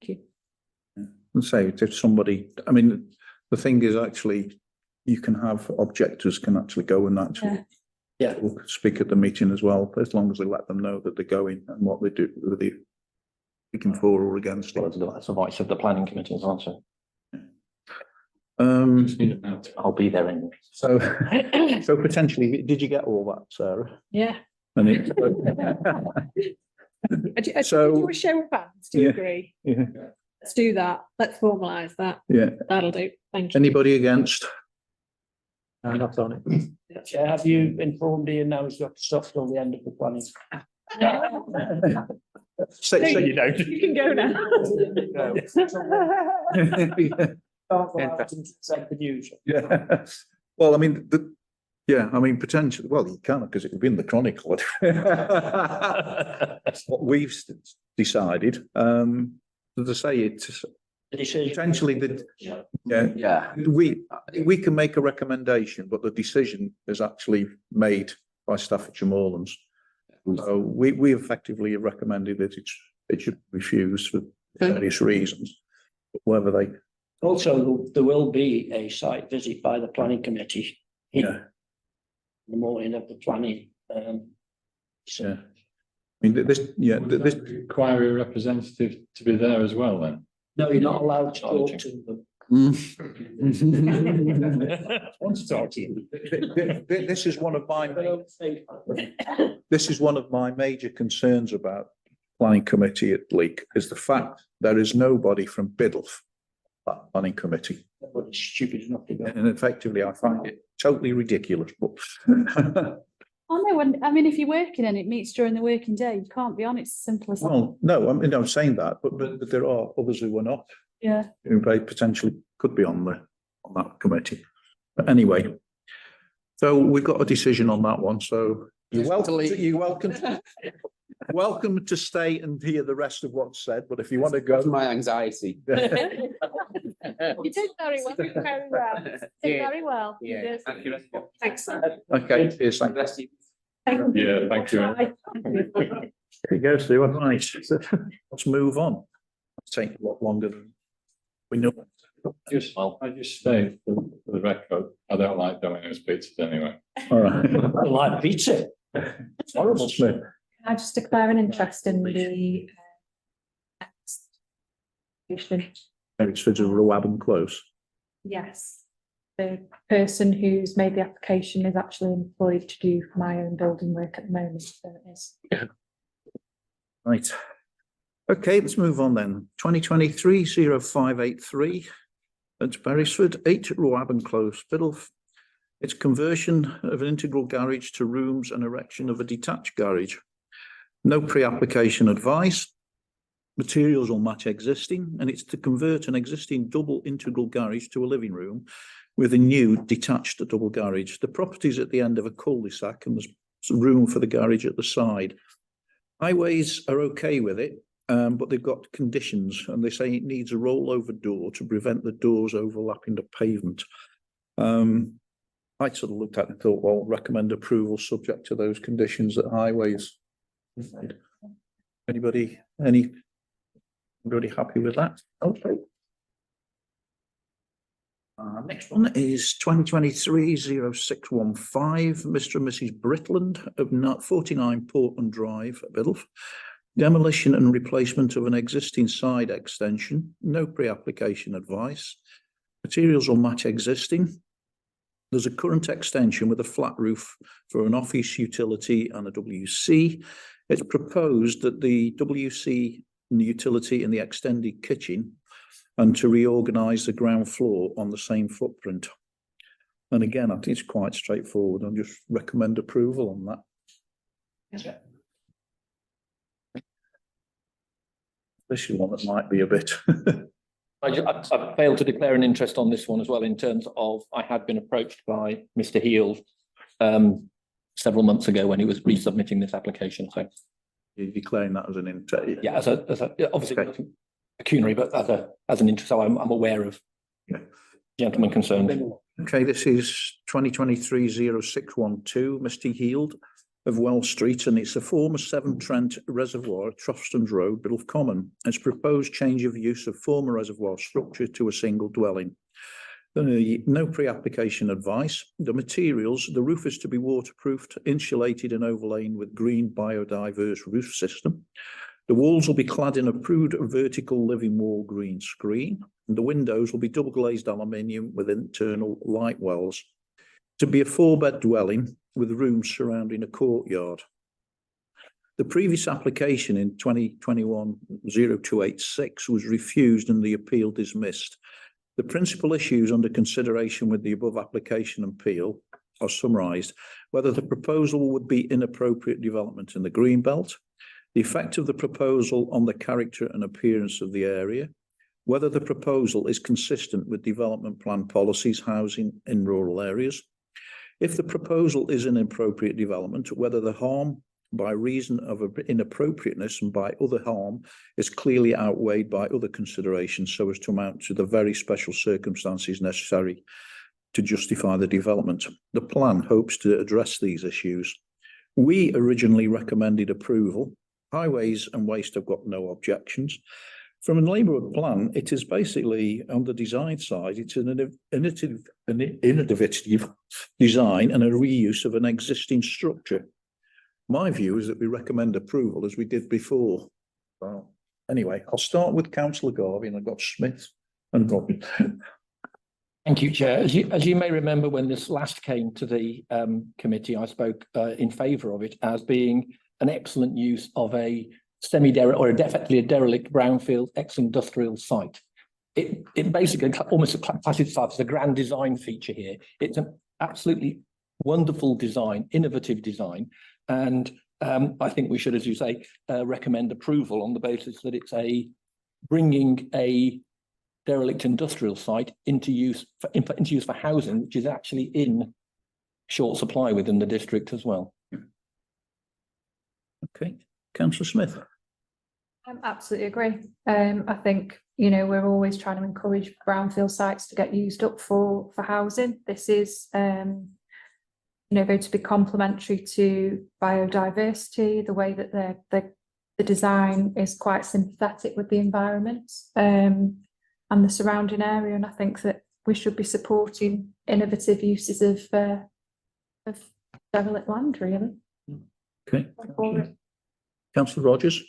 Thank you.
And say if somebody, I mean, the thing is actually you can have objectors can actually go and actually speak at the meeting as well, as long as they let them know that they're going and what they do, whether they're speaking for or against.
That's the voice of the planning committee as well. So
I'll
be there anyway.
So potentially, did you get all that, Sarah?
Yeah.
And it,
So, do a show of hands, do you agree?
Yeah.
Let's do that. Let's formalise that.
Yeah.
That'll do. Thank you.
Anybody against?
Not on it.
Chair, have you informed Ian now he's got to stop till the end of the planning?
Say
you don't. You can go now.
Yeah. Well, I mean, I mean, potentially, well, you can, because it would be in the Chronicle. That's what we've decided. As I say, it's potentially we can make a recommendation, but the decision is actually made by Staffordshire Moorlands. So we effectively have recommended that it should be refused for various reasons, whether they.
Also, there will be a site visit by the planning committee in the morning of the planning.
Yeah. I mean, this
require a representative to be there as well then?
No, you're not allowed to talk to them.
Want to talk to you.
This is one of my major concerns about planning committee at Leek, is the fact there is nobody from Biddulph, that planning committee.
Everybody's stupid enough to go.
And effectively, I find it totally ridiculous, but
Oh, no, I mean, if you're working and it meets during the working day, you can't be on it. It's as simple as that.
well, no, I mean, I'm saying that, but there are others who are not,
Yeah.
who they potentially could be on that committee. But anyway, so we've got a decision on that one. So you're welcome to stay and hear the rest of what's said. But if you want to go,
That's my anxiety.
You did very well. Very well. Did very well. You
Yeah.
did. Thanks.
okay, cheers, thank you.
Yeah, thank you.
There you go, Sue. Right, let's move on. It's taking a lot longer than we know.
I just say for the record, I don't like Domino's pizzas anyway.
All right.
I like pizza. It's horrible.
Smith.
Can I just declare an interest in the next application?
Exford of Rowabham Close.
Yes. The person who's made the application is actually employed to do my own building work at the moment, so it is.
Right. Okay, let's move on then. 2023-0583. It's Beresford, 8 Rowabham Close, Biddulph. It's conversion of an integral garage to rooms and erection of a detached garage. No pre-application advice. Materials will match existing, and it's to convert an existing double integral garage to a living room with a new detached double garage. The property is at the end of a cul-de-sac and there's room for the garage at the side. Highways are okay with it, but they've got conditions, and they say it needs a rollover door to prevent the doors overlapping the pavement. I sort of looked at it and thought, well, recommend approval subject to those conditions that Highways. Anybody happy with that? Okay. Next one is 2023-0615, Mr. and Mrs. Britland of 49 Portland Drive, Biddulph. Demolition and replacement of an existing side extension. No pre-application advice. Materials will match existing. There's a current extension with a flat roof for an office utility and a WC. It's proposed that the WC and the utility in the extended kitchen and to reorganise the ground floor on the same footprint. And again, I think it's quite straightforward. I'll just recommend approval on that.
Yeah.
This is one that might be a bit.
I failed to declare an interest on this one as well, in terms of I had been approached by Mr. Heald several months ago when he was resubmitting this application. So
You're declaring that as an interest.
yeah, as a obviously
Okay.
nothing pecuniary, but as an interest. So I'm aware of gentleman concerned.
Okay, this is 2023-0612, Mr. Heald of Well Street, and it's a former Severn Trent reservoir at Trostons Road, Biddulph Common. It's proposed change of use of former reservoir structure to a single dwelling. No pre-application advice. The materials, the roof is to be waterproofed, insulated and overlain with green biodiverse roof system. The walls will be clad in approved vertical living wall green screen, and the windows will be double glazed aluminium with internal light wells. To be a 4-bed dwelling with rooms surrounding a courtyard. The previous application in 2021-0286 was refused and the appeal dismissed. The principal issues under consideration with the above application and appeal are summarised: whether the proposal would be inappropriate development in the Greenbelt, the effect of the proposal on the character and appearance of the area, whether the proposal is consistent with development plan policies housing in rural areas, if the proposal is an inappropriate development, whether the harm by reason of inappropriateness and by other harm is clearly outweighed by other considerations so as to amount to the very special circumstances necessary to justify the development. The plan hopes to address these issues. We originally recommended approval. Highways and Waste have got no objections. From a neighbourhood plan, it is basically on the design side, it's an innovative design and a reuse of an existing structure. My view is that we recommend approval as we did before. Well, anyway, I'll start with Councillor Garvey and I've got Smith and Robin.
Thank you, Chair. As you may remember, when this last came to the committee, I spoke in favour of it as being an excellent use of a semi-derelict or effectively a derelict brownfield ex-industrial site. It basically almost classes itself as a grand design feature here. It's an absolutely wonderful design, innovative design, and I think we should, as you say, recommend approval on the basis that it's bringing a derelict industrial site into use for housing, which is actually in short supply within the district as well.
Okay, Councillor Smith.
I absolutely agree. I think, you know, we're always trying to encourage brownfield sites to get used up for housing. This is, you know, going to be complementary to biodiversity, the way that the design is quite sympathetic with the environment and the surrounding area. And I think that we should be supporting innovative uses of derelict land, really.
Okay. Councillor Rogers.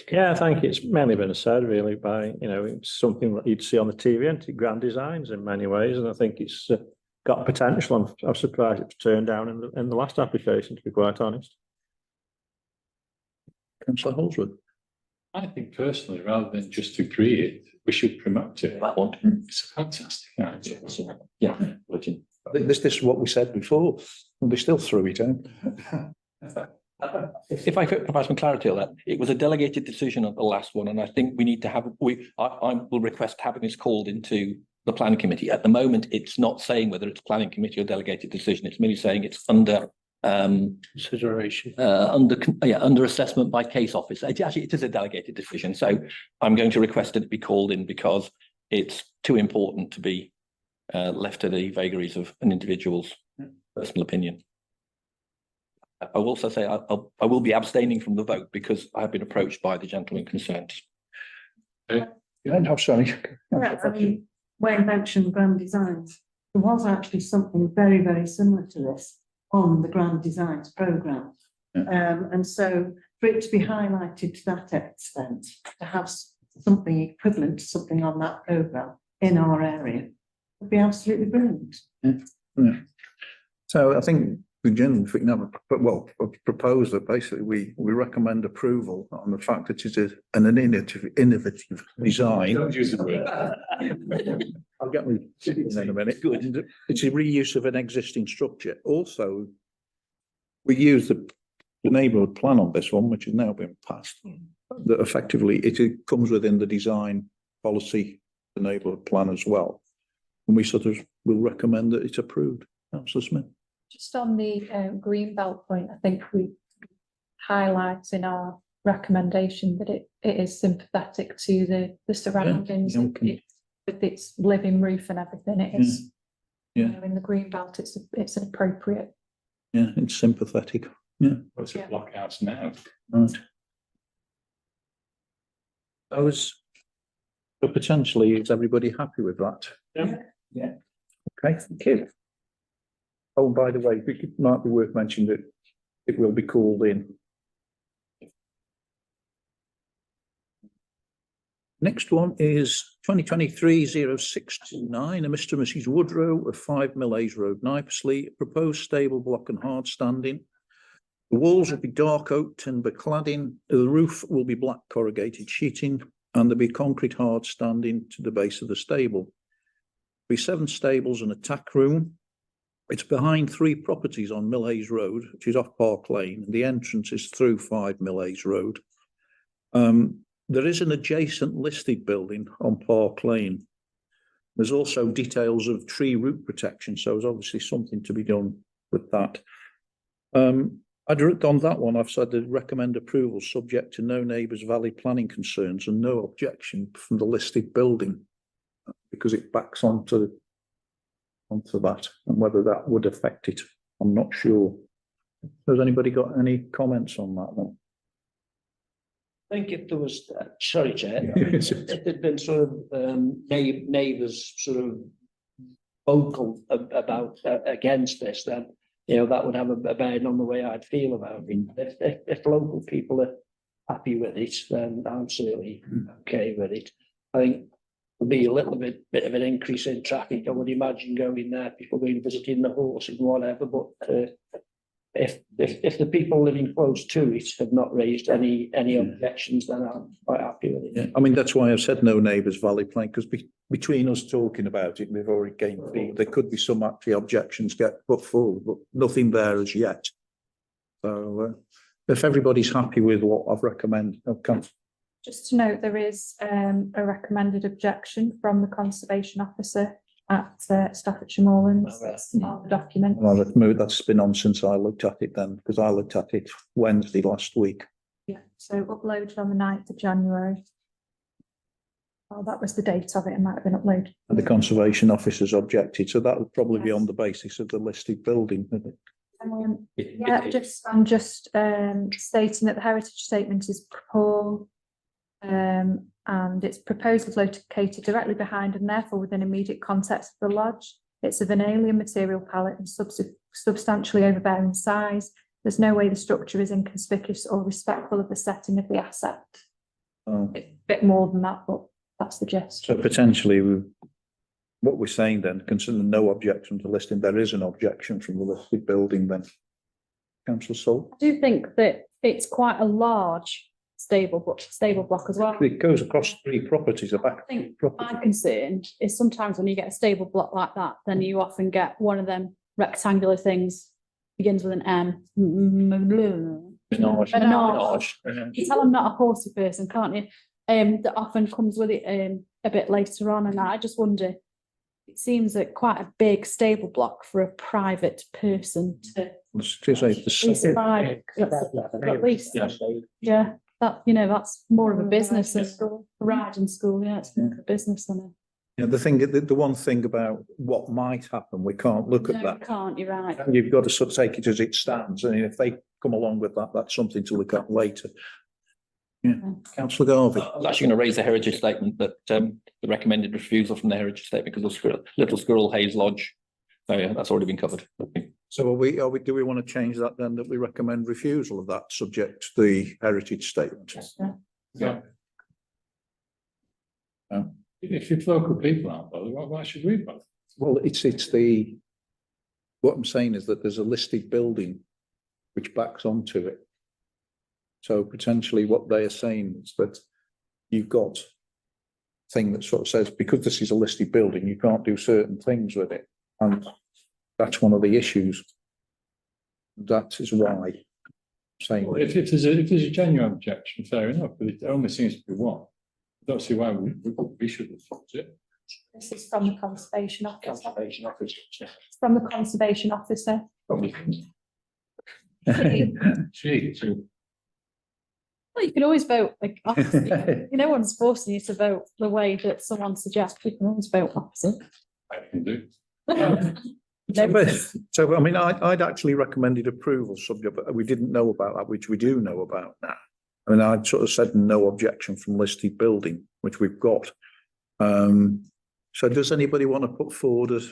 Yeah, I think it's mainly been said really by, you know, it's something that you'd see on the TV and grand designs in many ways. And I think it's got potential. I'm surprised it was turned down in the last application, to be quite honest.
Councillor Holsworth.
I think personally, rather than just agree it, we should promote it.
That one.
It's a fantastic idea.
Yeah.
I think this is what we said before, and they still threw it out.
If I could provide some clarity on that, it was a delegated decision on the last one, and I think we need to have, I will request having this called into the planning committee. At the moment, it's not saying whether it's planning committee or delegated decision. It's merely saying it's under
Consideration.
under assessment by case officer. It is a delegated decision. So I'm going to request that it be called in because it's too important to be left to the vagaries of an individual's personal opinion. I will also say I will be abstaining from the vote because I have been approached by the gentleman concerned.
I'm sorry.
Wayne mentioned grand designs. There was actually something very, very similar to this on the grand designs programme. And so for it to be highlighted to that extent, to have something equivalent to something on that programme in our area would be absolutely brilliant.
Yeah. So I think we generally think a propose that basically we recommend approval on the fact that it is an innovative design.
Don't use the word.
I'll get me in a minute. Good. It's a reuse of an existing structure. Also, we use the neighbourhood plan on this one, which has now been passed. That effectively it comes within the design policy, the neighbourhood plan as well. And we sort of will recommend that it's approved. Councillor Smith.
Just on the Greenbelt point, I think we highlight in our recommendation that it is sympathetic to the surroundings. With its living roof and everything, it is.
Yeah.
You know, in the Greenbelt, it's an appropriate.
Yeah, it's sympathetic. Yeah.
What's a blockhouse now?
Right. So potentially, is everybody happy with that?
Yeah.
Okay, thank you. Oh, by the way, it might be worth mentioning that it will be called in. Next one is 2023-0629, a Mr. and Mrs. Woodrow of 5 Millais Road, Knipersley, proposed stable block and hard standing. The walls will be dark oak timber cladding, the roof will be black corrugated sheeting, and there'll be concrete hard standing to the base of the stable. There'll be 7 stables and a tack room. It's behind 3 properties on Millhays Road, which is off Park Lane, and the entrance is through 5 Millhays Road. There is an adjacent listed building on Park Lane. There's also details of tree root protection, so there's obviously something to be done with that. On that one, I've said to recommend approval subject to no neighbours' valid planning concerns and no objection from the listed building, because it backs onto that, and whether that would affect it, I'm not sure. Has anybody got any comments on that one?
I think if there was, sorry, Chair, if there'd been sort of neighbours sort of vocal about against this, then that would have a bearing on the way I'd feel about it. If local people are happy with it, then I'm certainly okay with it. I think there'll be a little bit of an increase in traffic. I would imagine going there, people going visiting the horses and whatever. But if the people living close to it have not raised any objections, then I'm quite happy with it.
Yeah, I mean, that's why I've said no neighbours valid plan, because between us talking about it, we've already gained feedback. There could be some actually objections get put forward, but nothing there as yet. So if everybody's happy with what I've recommended, okay.
Just to note, there is a recommended objection from the conservation officer at Staffordshire Moorlands. That's not the document.
Well, that's been on since I looked at it then, because I looked at it Wednesday last week.
Yeah, so uploaded on the 9th of January. Oh, that was the date of it. It might have been uploaded.
And the conservation officers objected, so that would probably be on the basis of the listed building, wouldn't it?
Yeah, I'm just stating that the heritage statement is proposed, and it's proposed is located directly behind and therefore within immediate context of the lodge. It's of an alien material palette and substantially overbearing size. There's no way the structure is inconspicuous or respectful of the setting of the asset.
Oh.
It's a bit more than that, but that's the gist.
So potentially, what we're saying then, considering no objection to listing, there is an objection from the listed building then. Councillor Salt?
I do think that it's quite a large stable block as well.
It goes across 3 properties,
I think my concern is sometimes when you get a stable block like that, then you often get one of them rectangular things, begins with an M.
Menage.
You tell I'm not a horsey person, can't you? That often comes with it a bit later on, and I just wonder, it seems like quite a big stable block for a private person to survive, at least. Yeah, that, that's more of a business than a riding school. Yeah, it's more of a business than a.
Yeah, the one thing about what might happen, we can't look at that.
You can't, you're right.
You've got to sort of take it as it stands, and if they come along with that, that's something to look at later. Yeah, Councillor Garvey.
I was actually going to raise the heritage statement, but the recommended refusal from the heritage statement because of Little Squirrel Hayes Lodge. So yeah, that's already been covered.
So do we want to change that then, that we recommend refusal of that subject to the heritage statement?
Yeah. If local people aren't bothered, why should we bother?
Well, what I'm saying is that there's a listed building which backs onto it. So potentially what they are saying is that you've got a thing that sort of says, because this is a listed building, you can't do certain things with it. And that's one of the issues. That is why I'm saying.
Well, if there's a genuine objection, fair enough, but it only seems to be one. I don't see why we should refuse it.
This is from the conservation officer.
Conservation officer.
It's from the conservation officer.
Well, you can always vote like opposite. No one's forcing you to vote the way that someone suggests. You can always vote opposite.
I can do.
So, I mean, I'd actually recommended approval subject, but we didn't know about that, which we do know about now. I mean, I'd sort of said no objection from listed building, which we've got. So does anybody want to put forward as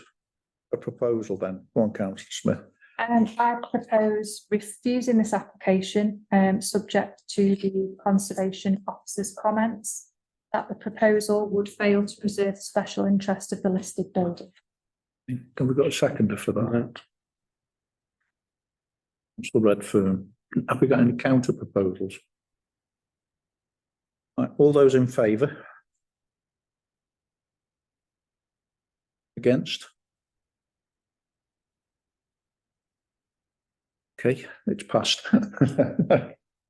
a proposal then? Go on, Councillor Smith.
I propose refusing this application, subject to the conservation officer's comments, that the proposal would fail to preserve the special interest of the listed building.
Have we got a seconder for that? Councillor Redfern. Have we got any counter proposals? Right, all those in favour? Against? Okay, it's passed.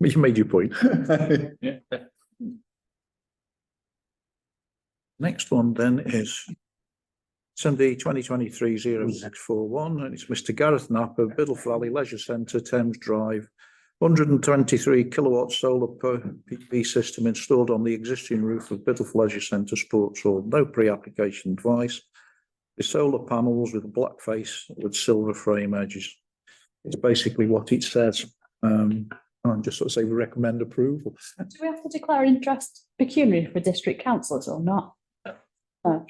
You made your point.
Yeah.
Next one then is Sunday 2023-0641, and it's Mr. Gareth Knapp of Biddulph Valley Leisure Centre, Thames Drive. 123 kilowatt solar PV system installed on the existing roof of Biddulph Leisure Centre Sports Hall. No pre-application advice. The solar panels with a black face with silver frame edges. It's basically what it says. I'm just sort of say we recommend approval.
Do we have to declare interest pecuniary for district councillors or not? No.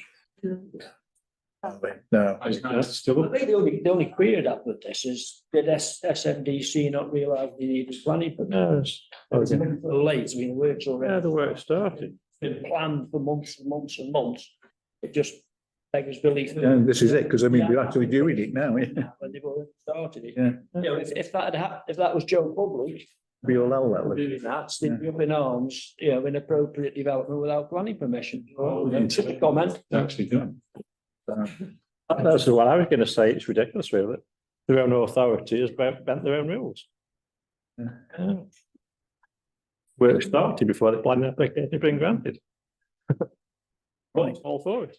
No.
I still.
I think the only query up with this is, did SMDC not realise they needed planning? But
No,
it's late, I mean, the work's already.
yeah, the work started.
Been planned for months and months and months. It just beggars belief.
Yeah, this is it, because I mean, we're actually doing it now. Yeah.
When they've already started it.
Yeah.
You know, if that had happened, if that was Joe Public
We all know that.
doing that, they'd be up in arms, you know, inappropriate development without planning permission.
Oh,
Just a comment.
Actually done.
That's what I was going to say. It's ridiculous, really. Their own authority has bent their own rules.
Yeah.
Work started before the planning application had been granted. All for it.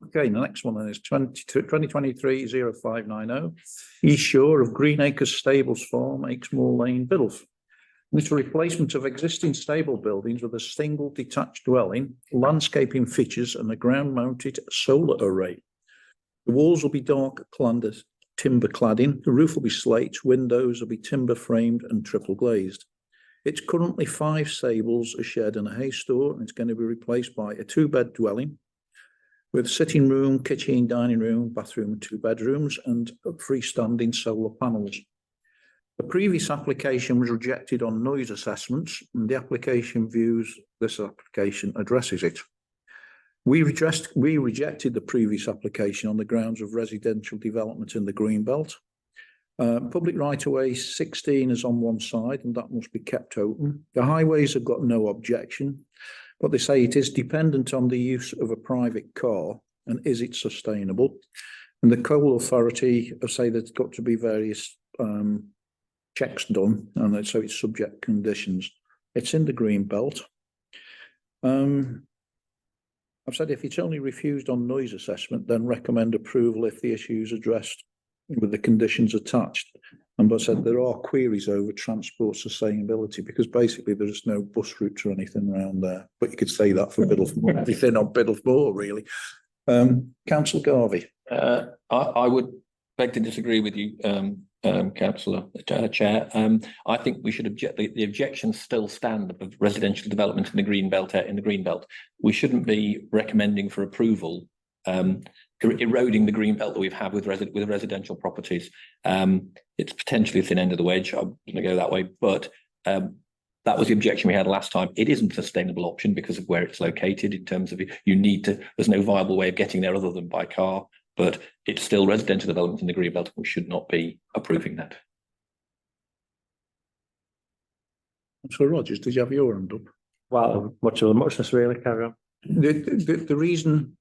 Okay, the next one then is 2023-0590, East Shore of Greenacres Stables Farm, Exmoor Lane, Biddulph. It's a replacement of existing stable buildings with a single detached dwelling, landscaping features and a ground-mounted solar array. The walls will be dark timber cladding, the roof will be slate, windows will be timber framed and triple glazed. It's currently 5 stables, a shed and a hay store, and it's going to be replaced by a 2-bed dwelling with sitting room, kitchen, dining room, bathroom, and 2 bedrooms, and freestanding solar panels. The previous application was rejected on noise assessments, and the application views this application addresses it. We rejected the previous application on the grounds of residential development in the Greenbelt. Public right-of-way 16 is on one side, and that must be kept open. The highways have got no objection, but they say it is dependent on the use of a private car, and is it sustainable? And the Coal Authority say there's got to be various checks done, and so it's subject conditions. It's in the green belt. I've said if it's only refused on noise assessment, then recommend approval if the issue is addressed with the conditions attached. And I said there are queries over transport sustainability, because basically there is no bus routes or anything around there. But you could say that for Biddulph, everything on Biddulph Moor, really. Councillor Garvey.
I would beg to disagree with you, Councillor Chair. I think we should object. The objections still stand of residential development in the green belt. We shouldn't be recommending for approval eroding the green belt that we've had with residential properties. It's potentially a thin end of the wedge. I'm going to go that way, but that was the objection we had last time. It isn't a sustainable option because of where it's located. In terms of there's no viable way of getting there other than by car. But it's still residential development in the green belt. We should not be approving that.
So Rogers, did you have your hand up?
Well, much of the muchness, really. Carry on.
The reason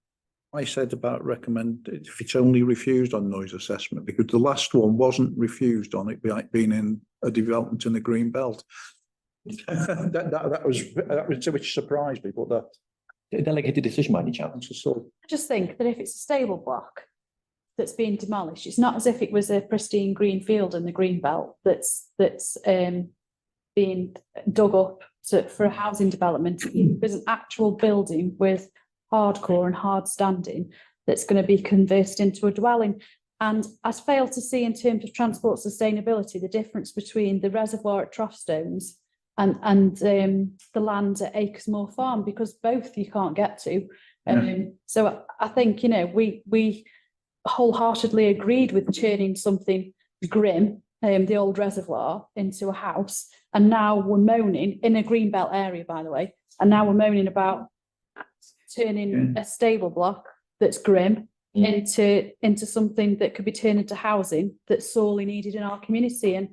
I said about recommend if it's only refused on noise assessment, because the last one wasn't refused on it being in a development in the green belt. that was which surprised me, but that
A delegated decision by any chance?
I just think that if it's a stable block that's being demolished, it's not as if it was a pristine green field in the green belt that's being dug up for a housing development. There's an actual building with hardcore and hard standing that's going to be converted into a dwelling. And I fail to see in terms of transport sustainability the difference between the reservoir at Troughtstones and the land at Acresmore Farm, because both you can't get to. So I think, you know, we wholeheartedly agreed with turning something grim, the old reservoir, into a house, and now we're moaning in a greenbelt area, by the way, and now we're moaning about turning a stable block that's grim into something that could be turned into housing that's sorely needed in our community. And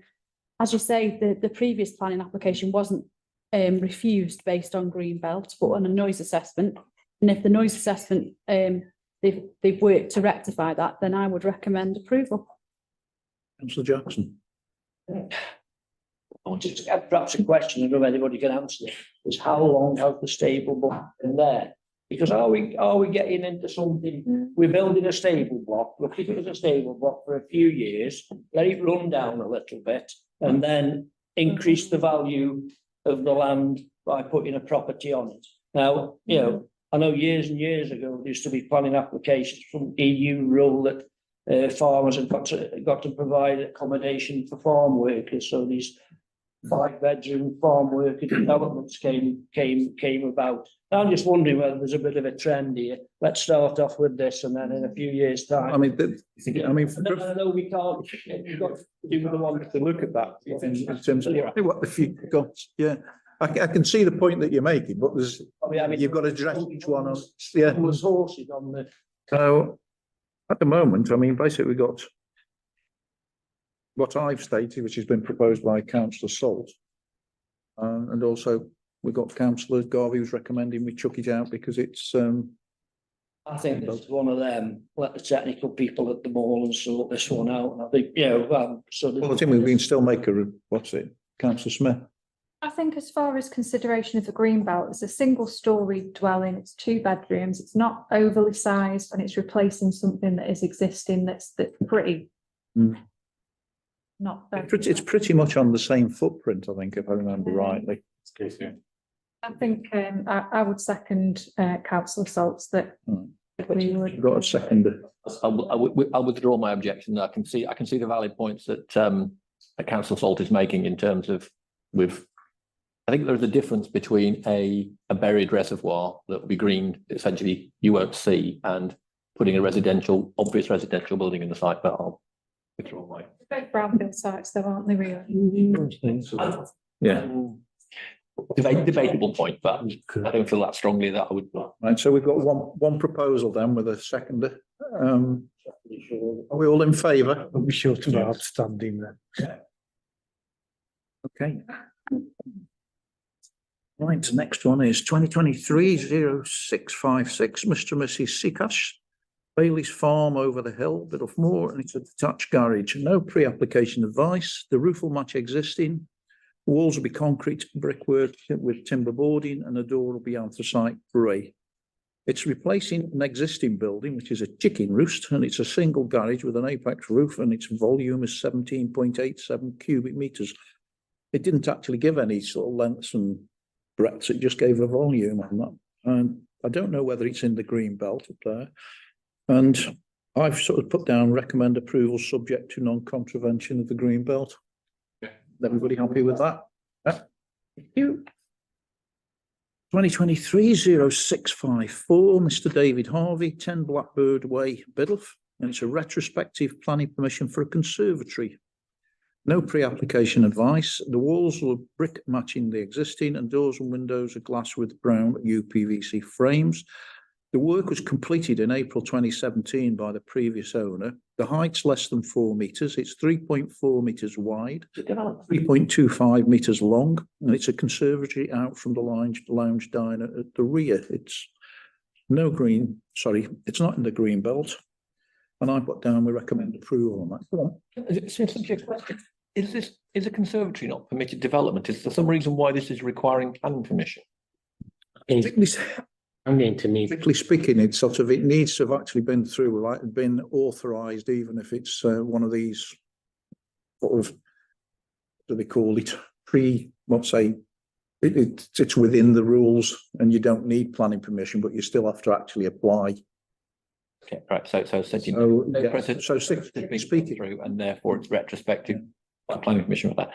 as you say, the previous planning application wasn't refused based on green belt, but on a noise assessment. And if the noise assessment, they've worked to rectify that, then I would recommend approval.
Councillor Jackson.
I wanted to have perhaps a question, I don't know if anybody can answer it, is how long has the stable block been there? Because are we getting into something, we're building a stable block, we'll keep it as a stable block for a few years, let it run down a little bit, and then increase the value of the land by putting a property on it. Now, you know, I know years and years ago, there used to be planning applications from EU rule that farmers have got to provide accommodation for farm workers, so these 5-bedroom farm worker developments came about. I'm just wondering whether there's a bit of a trend here. Let's start off with this, and then in a few years' time.
I mean,
I know we can't. We've got to do the one to look at that
in terms of what if you got, yeah. I can see the point that you're making, but there's,
I mean,
you've got to address each one on, yeah.
There's horses on the.
So at the moment, I mean, basically we've got what I've stated, which has been proposed by Councillor Salt. And also we've got Councillor Garvey who's recommending we chuck it out because it's
I think it's one of them, let the technical people at the mall and sort this one out. And I think, you know, so.
Well, I think we can still make a, what's it, Councillor Smith?
I think as far as consideration of the green belt, it's a single-storey dwelling, it's 2 bedrooms, it's not overly sized, and it's replacing something that is existing that's pretty. Not very.
It's pretty much on the same footprint, I think, if I remember rightly.
I think I would second Councillor Salt's that we would.
Got a second.
I'll withdraw my objection. I can see the valid points that Councillor Salt is making in terms of I think there's a difference between a buried reservoir that will be greened, essentially you won't see, and putting a obvious residential building in the site, but I'll withdraw my.
Both brownfield sites though, aren't they really?
Yeah.
Debatable point, but I don't feel that strongly that I would.
Right, so we've got one proposal then with a seconder. Are we all in favour?
I'll be sure to outstanding then.
Okay. Right, the next one is 2023-0656, Mr. and Mrs. Sikash, Bailey's Farm over the hill, Biddulph and it's a detached garage. No pre-application advice. The roof will match existing. The walls will be concrete brickwork with timber boarding, and the door will be anthracite grey. It's replacing an existing building, which is a chicken roost, and it's a single garage with an apex roof, and its volume is 17.87 cubic metres. It didn't actually give any sort of lengths and breadths, it just gave a volume on that. And I don't know whether it's in the green belt up there. And I've sort of put down recommend approval subject to non-contravention of the green belt. Yeah. Everybody happy with that? Yeah. Thank you. 2023-0654, Mr. David Harvey, 10 Blackbird Way, Biddulph, and it's a retrospective planning permission for a conservatory. No pre-application advice. The walls are brick matching the existing, and doors and windows are glass with brown UPVC frames. The work was completed in April 2017 by the previous owner. The height's less than 4 metres. It's 3.4 metres wide, 3.25 metres long, and it's a conservatory out from the lounge diner at the rear. It's no green, sorry, it's not in the green belt. And I put down, we recommend approval on that.
Is a conservatory not permitted development? Is there some reason why this is requiring planning permission?
I'm going to need.
Strictly speaking, it's sort of, it needs to have actually been through, like, been authorised, even if it's one of these sort of, what do they call it? It's within the rules, and you don't need planning permission, but you still have to actually apply.
Okay, right. So
speaking
through, and therefore it's retrospective planning permission for that.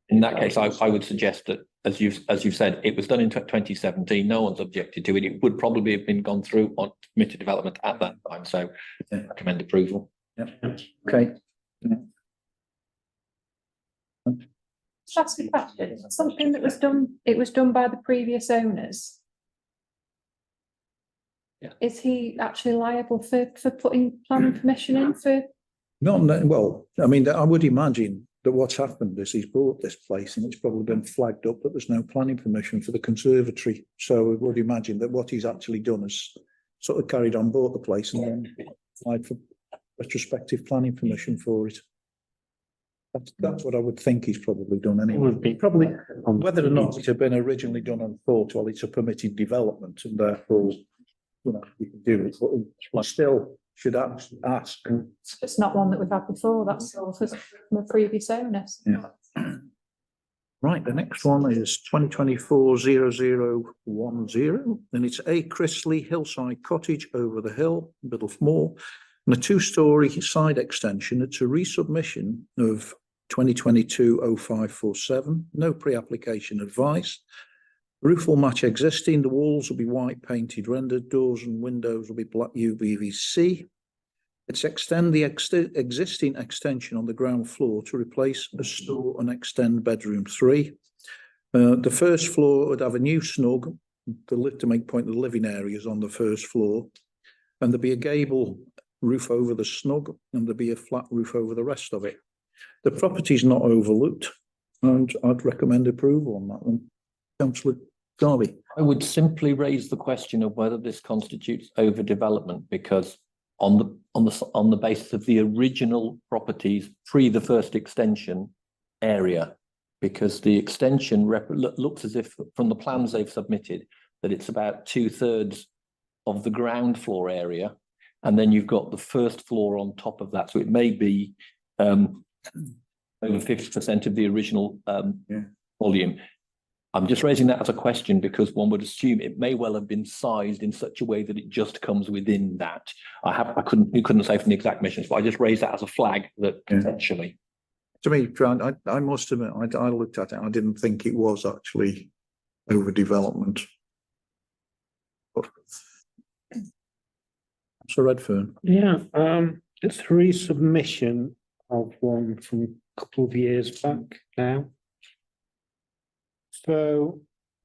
In that case, I would suggest that, as you've said, it was done in 2017. No one's objected to it. It would probably have been gone through on permitted development at that time. So, recommend approval.
Yeah. Okay.
That's a question. Something that was done. It was done by the previous owners. Is he actually liable for putting planning permission in for?
Well, I mean, I would imagine that what's happened is he's bought this place and it's probably been flagged up that there's no planning permission for the conservatory. So I would imagine that what he's actually done is sort of carried on, bought the place and then applied for retrospective planning permission for it. That's what I would think he's probably done anyway.
Would be probably.
Whether or not it had been originally done and thought, well, it's a permitted development and therefore, you know, you can do it, but we still should ask.
It's not one that we've had before, that's all from the previous owners.
Yeah. Right, the next one is 2024-0010, and it's A Chrisley Hillside Cottage over the hill, Biddulph and a two-storey side extension. It's a resubmission of 2022-0547, no pre-application advice. Roof will match existing, the walls will be white painted rendered, doors and windows will be black UPVC. It's extend the existing extension on the ground floor to replace a store and extend bedroom 3. The first floor would have a new snug, to make point of the living areas on the first floor, and there'd be a gable roof over the snug, and there'd be a flat roof over the rest of it. The property's not overlooked, and I'd recommend approval on that one. Councillor Darby.
I would simply raise the question of whether this constitutes overdevelopment, because on the basis of the original properties pre the first extension area, because the extension looks as if from the plans they've submitted that it's about 2/3 of the ground floor area, and then you've got the first floor on top of that, so it may be over 50% of the original volume. I'm just raising that as a question because one would assume it may well have been sized in such a way that it just comes within that. You couldn't say from the exact measurements, but I just raised that as a flag that potentially.
To me, I must admit, I looked at it, I didn't think it was actually overdevelopment. So Redfern.
Yeah, it's a resubmission of one from a couple of years back now. So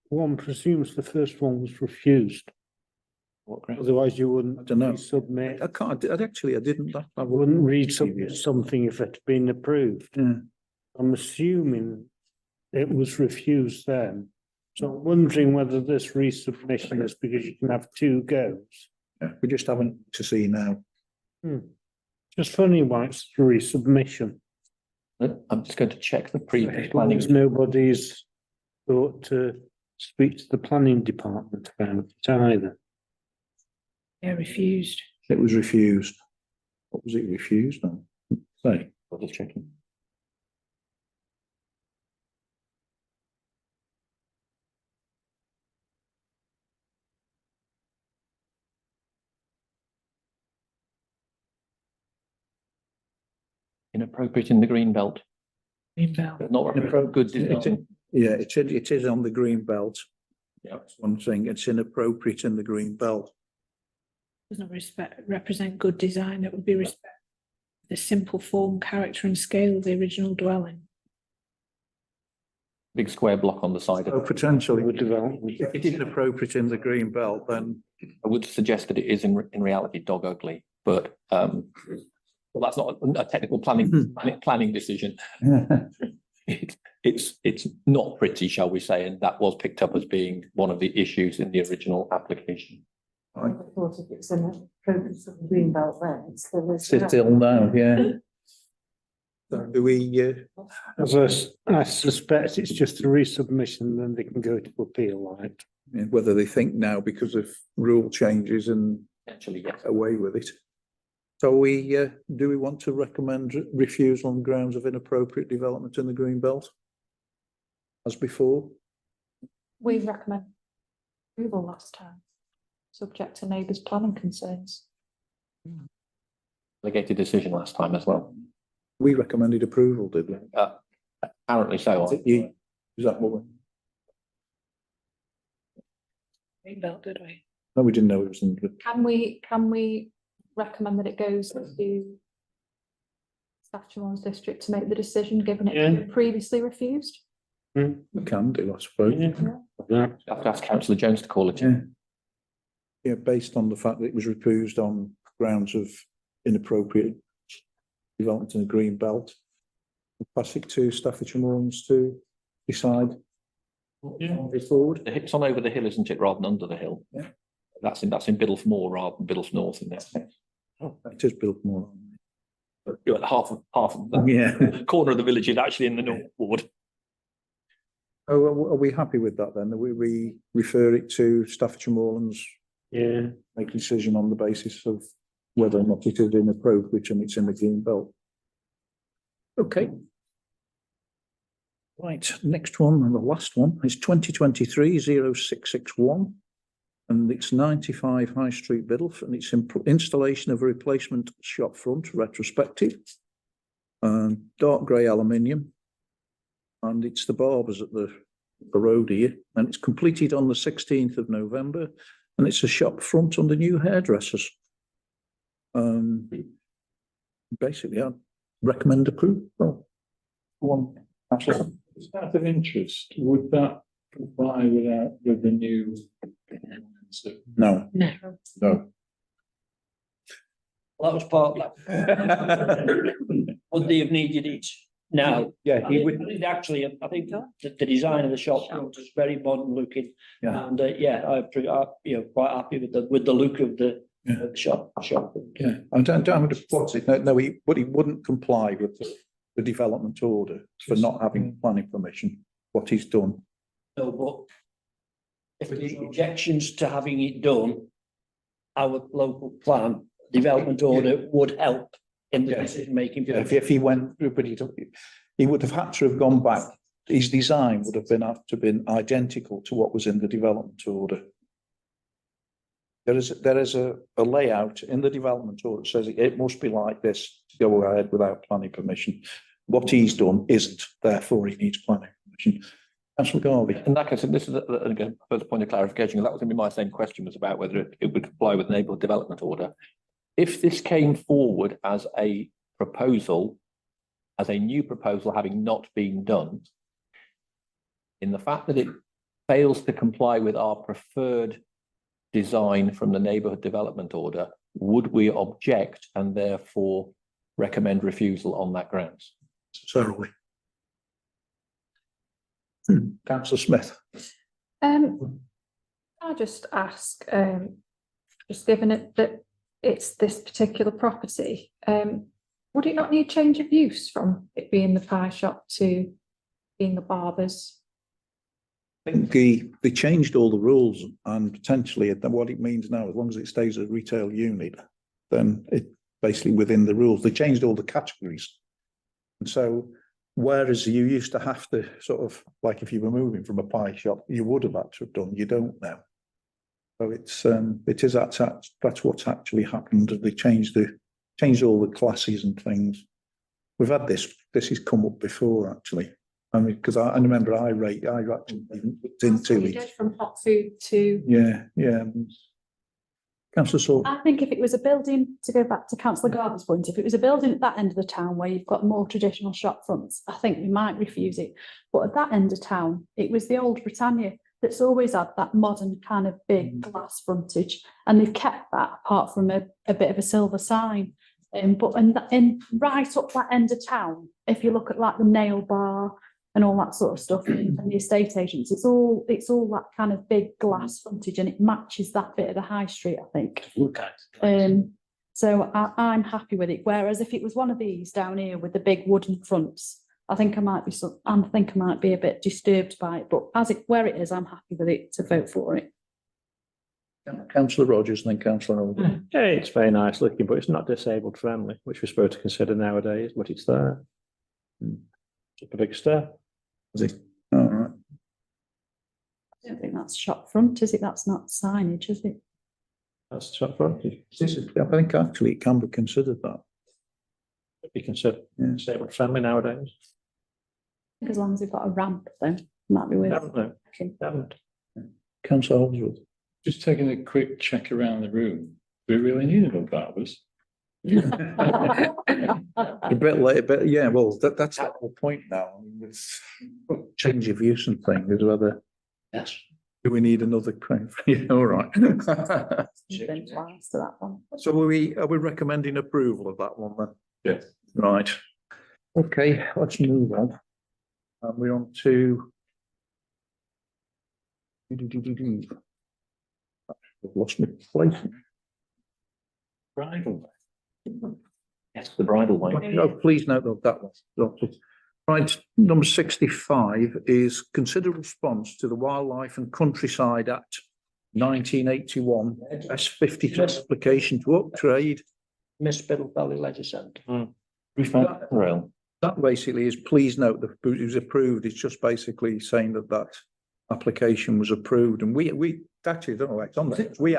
one presumes the first one was refused. Otherwise you wouldn't resubmit.
I didn't.
I wouldn't resubmit something if it had been approved.
Yeah.
I'm assuming it was refused then. So I'm wondering whether this resubmission is because you can have 2 goes.
Yeah, we just haven't to see now.
Just funny why it's a resubmission.
I'm just going to check the previous
Planning.
planning.
Nobody's thought to speak to the planning department about it either.
Yeah, refused.
It was refused. What was it refused on? Say.
I'll just checking. Inappropriate in the green belt.
Green belt.
Not good design.
Yeah, it is on the green belt.
Yeah,
that's one thing. It's inappropriate in the green belt.
Doesn't represent good design. It would be respect the simple form, character, and scale of the original dwelling.
Big square block on the side.
Oh, potentially. If it is inappropriate in the green belt, then
I would suggest that it is in reality dog ugly, but well, that's not a technical planning decision. It's not pretty, shall we say, and that was picked up as being one of the issues in the original application.
I thought if it's an appropriate of the green belt then, it's
still now, yeah. So do we?
As I suspect it's just a resubmission, then they can go to appeal, right?
Whether they think now because of rule changes and
actually get
away with it. So do we want to recommend refusal on grounds of inappropriate development in the green belt? As before?
We recommend approval last time, subject to neighbours' planning concerns.
Delegated decision last time as well.
We recommended approval, did we?
Apparently so.
Is that what we?
Green belt, did we?
No, we didn't know it was in.
Can we recommend that it goes to Staffordshire Moorlands District to make the decision, given it was previously refused?
We can do, I suppose.
Yeah.
I have to ask Councillor Jones to call it in.
Yeah, based on the fact that it was refused on grounds of inappropriate development in the green belt. Pass it to Staffordshire Moorlands to decide.
Yeah.
Move forward.
It's on over the hill, isn't it, rather than under the hill?
Yeah.
That's in Biddulph Moor rather than Biddulph North in this case.
Oh, it is built more.
You're at half of the
Yeah.
corner of the village is actually in the North Ward.
Oh, are we happy with that then? We refer it to Staffordshire Moorlands,
Yeah,
make a decision on the basis of whether or not it is inappropriate and it's in the green belt. Okay. Right, next one and the last one is 2023-0661. And it's 95 High Street, Biddulph, and it's installation of a replacement shop front retrospective. Dark grey aluminium. And it's the barbers at the road here, and it's completed on the 16th of November, and it's a shop front on the new hairdressers. Basically, I recommend approval. Well, one, actually.
Out of interest, would that comply with the new?
No.
No.
No.
Well, that was part of that. Would they have needed it now?
Yeah, he would.
Actually, I think the design of the shop front is very modern looking.
Yeah.
And quite happy with the look of the shop.
Yeah, I don't have to plot it. No, but he wouldn't comply with the development order for not having planning permission. What he's done.
No, but if there's objections to having it done, our local plan development order would help in the decision making.
Yeah, if he went, but he would have had to have gone back. His design would have been identical to what was in the development order. There is a layout in the development order that says it must be like this to go ahead without planning permission. What he's done isn't, therefore he needs planning permission. Councillor Garvey.
In that case, this is again, first point of clarification, that was going to be my same question, was about whether it would comply with the neighbourhood development order. If this came forward as a proposal, as a new proposal having not been done, in the fact that it fails to comply with our preferred design from the neighbourhood development order, would we object and therefore recommend refusal on that grounds?
Certainly. Councillor Smith.
I just ask, just given it that it's this particular property, would it not need change of use from it being the pie shop to being the barbers?
I think they changed all the rules, and potentially what it means now, as long as it stays a retail unit, then it basically within the rules. They changed all the categories. And so whereas you used to have to sort of, like if you were moving from a pie shop, you would have had to have done, you don't now. So that's what's actually happened. They changed all the classes and things. We've had this has come up before actually. I mean, because I remember I actually looked into
We
it.
did from hot food to.
Yeah. Councillor Salt.
I think if it was a building, to go back to Councillor Garber's point, if it was a building at that end of the town where you've got more traditional shop fronts, I think we might refuse it. But at that end of town, it was the old Britannia that's always had that modern kind of big glass frontage, and they've kept that apart from a bit of a silver sign. But in right up that end of town, if you look at like the nail bar and all that sort of stuff, and the estate agents, it's all that kind of big glass frontage, and it matches that bit of the high street, I think. So I'm happy with it. Whereas if it was one of these down here with the big wooden fronts, I think I might be a bit disturbed by it. But where it is, I'm happy with it to vote for it.
Councillor Rogers and then Councillor Oldham.
Yeah, it's very nice looking, but it's not disabled friendly, which we're supposed to consider nowadays, but it's there. It's a big step.
Is it? All right.
I don't think that's shop front, is it? That's not signage, is it?
That's the shop front.
I think actually it can be considered that.
Be considered disabled friendly nowadays.
As long as they've got a ramp, then might be with
Haven't.
Councillor Holdsworth.
Just taking a quick check around the room. Do we really need no barbers?
A bit late, but yeah, well, that's the whole point now. I mean, with change of use and things, is whether.
Yes.
Do we need another claim? Yeah, all right.
Been twice to that one.
So are we recommending approval of that one then?
Yes.
Right. Okay, let's move on. And we're on to. I've lost my place.
Bridal.
Yes, the bridal way.
Oh, please note that one. Right, number 65 is consider response to the Wildlife and Countryside Act 1981 S53 application to upgrade.
Miss Biddle Valley Leisure Centre.
Rail.
That basically is, please note that it was approved. It's just basically saying that that application was approved, and we actually don't know it's on there. We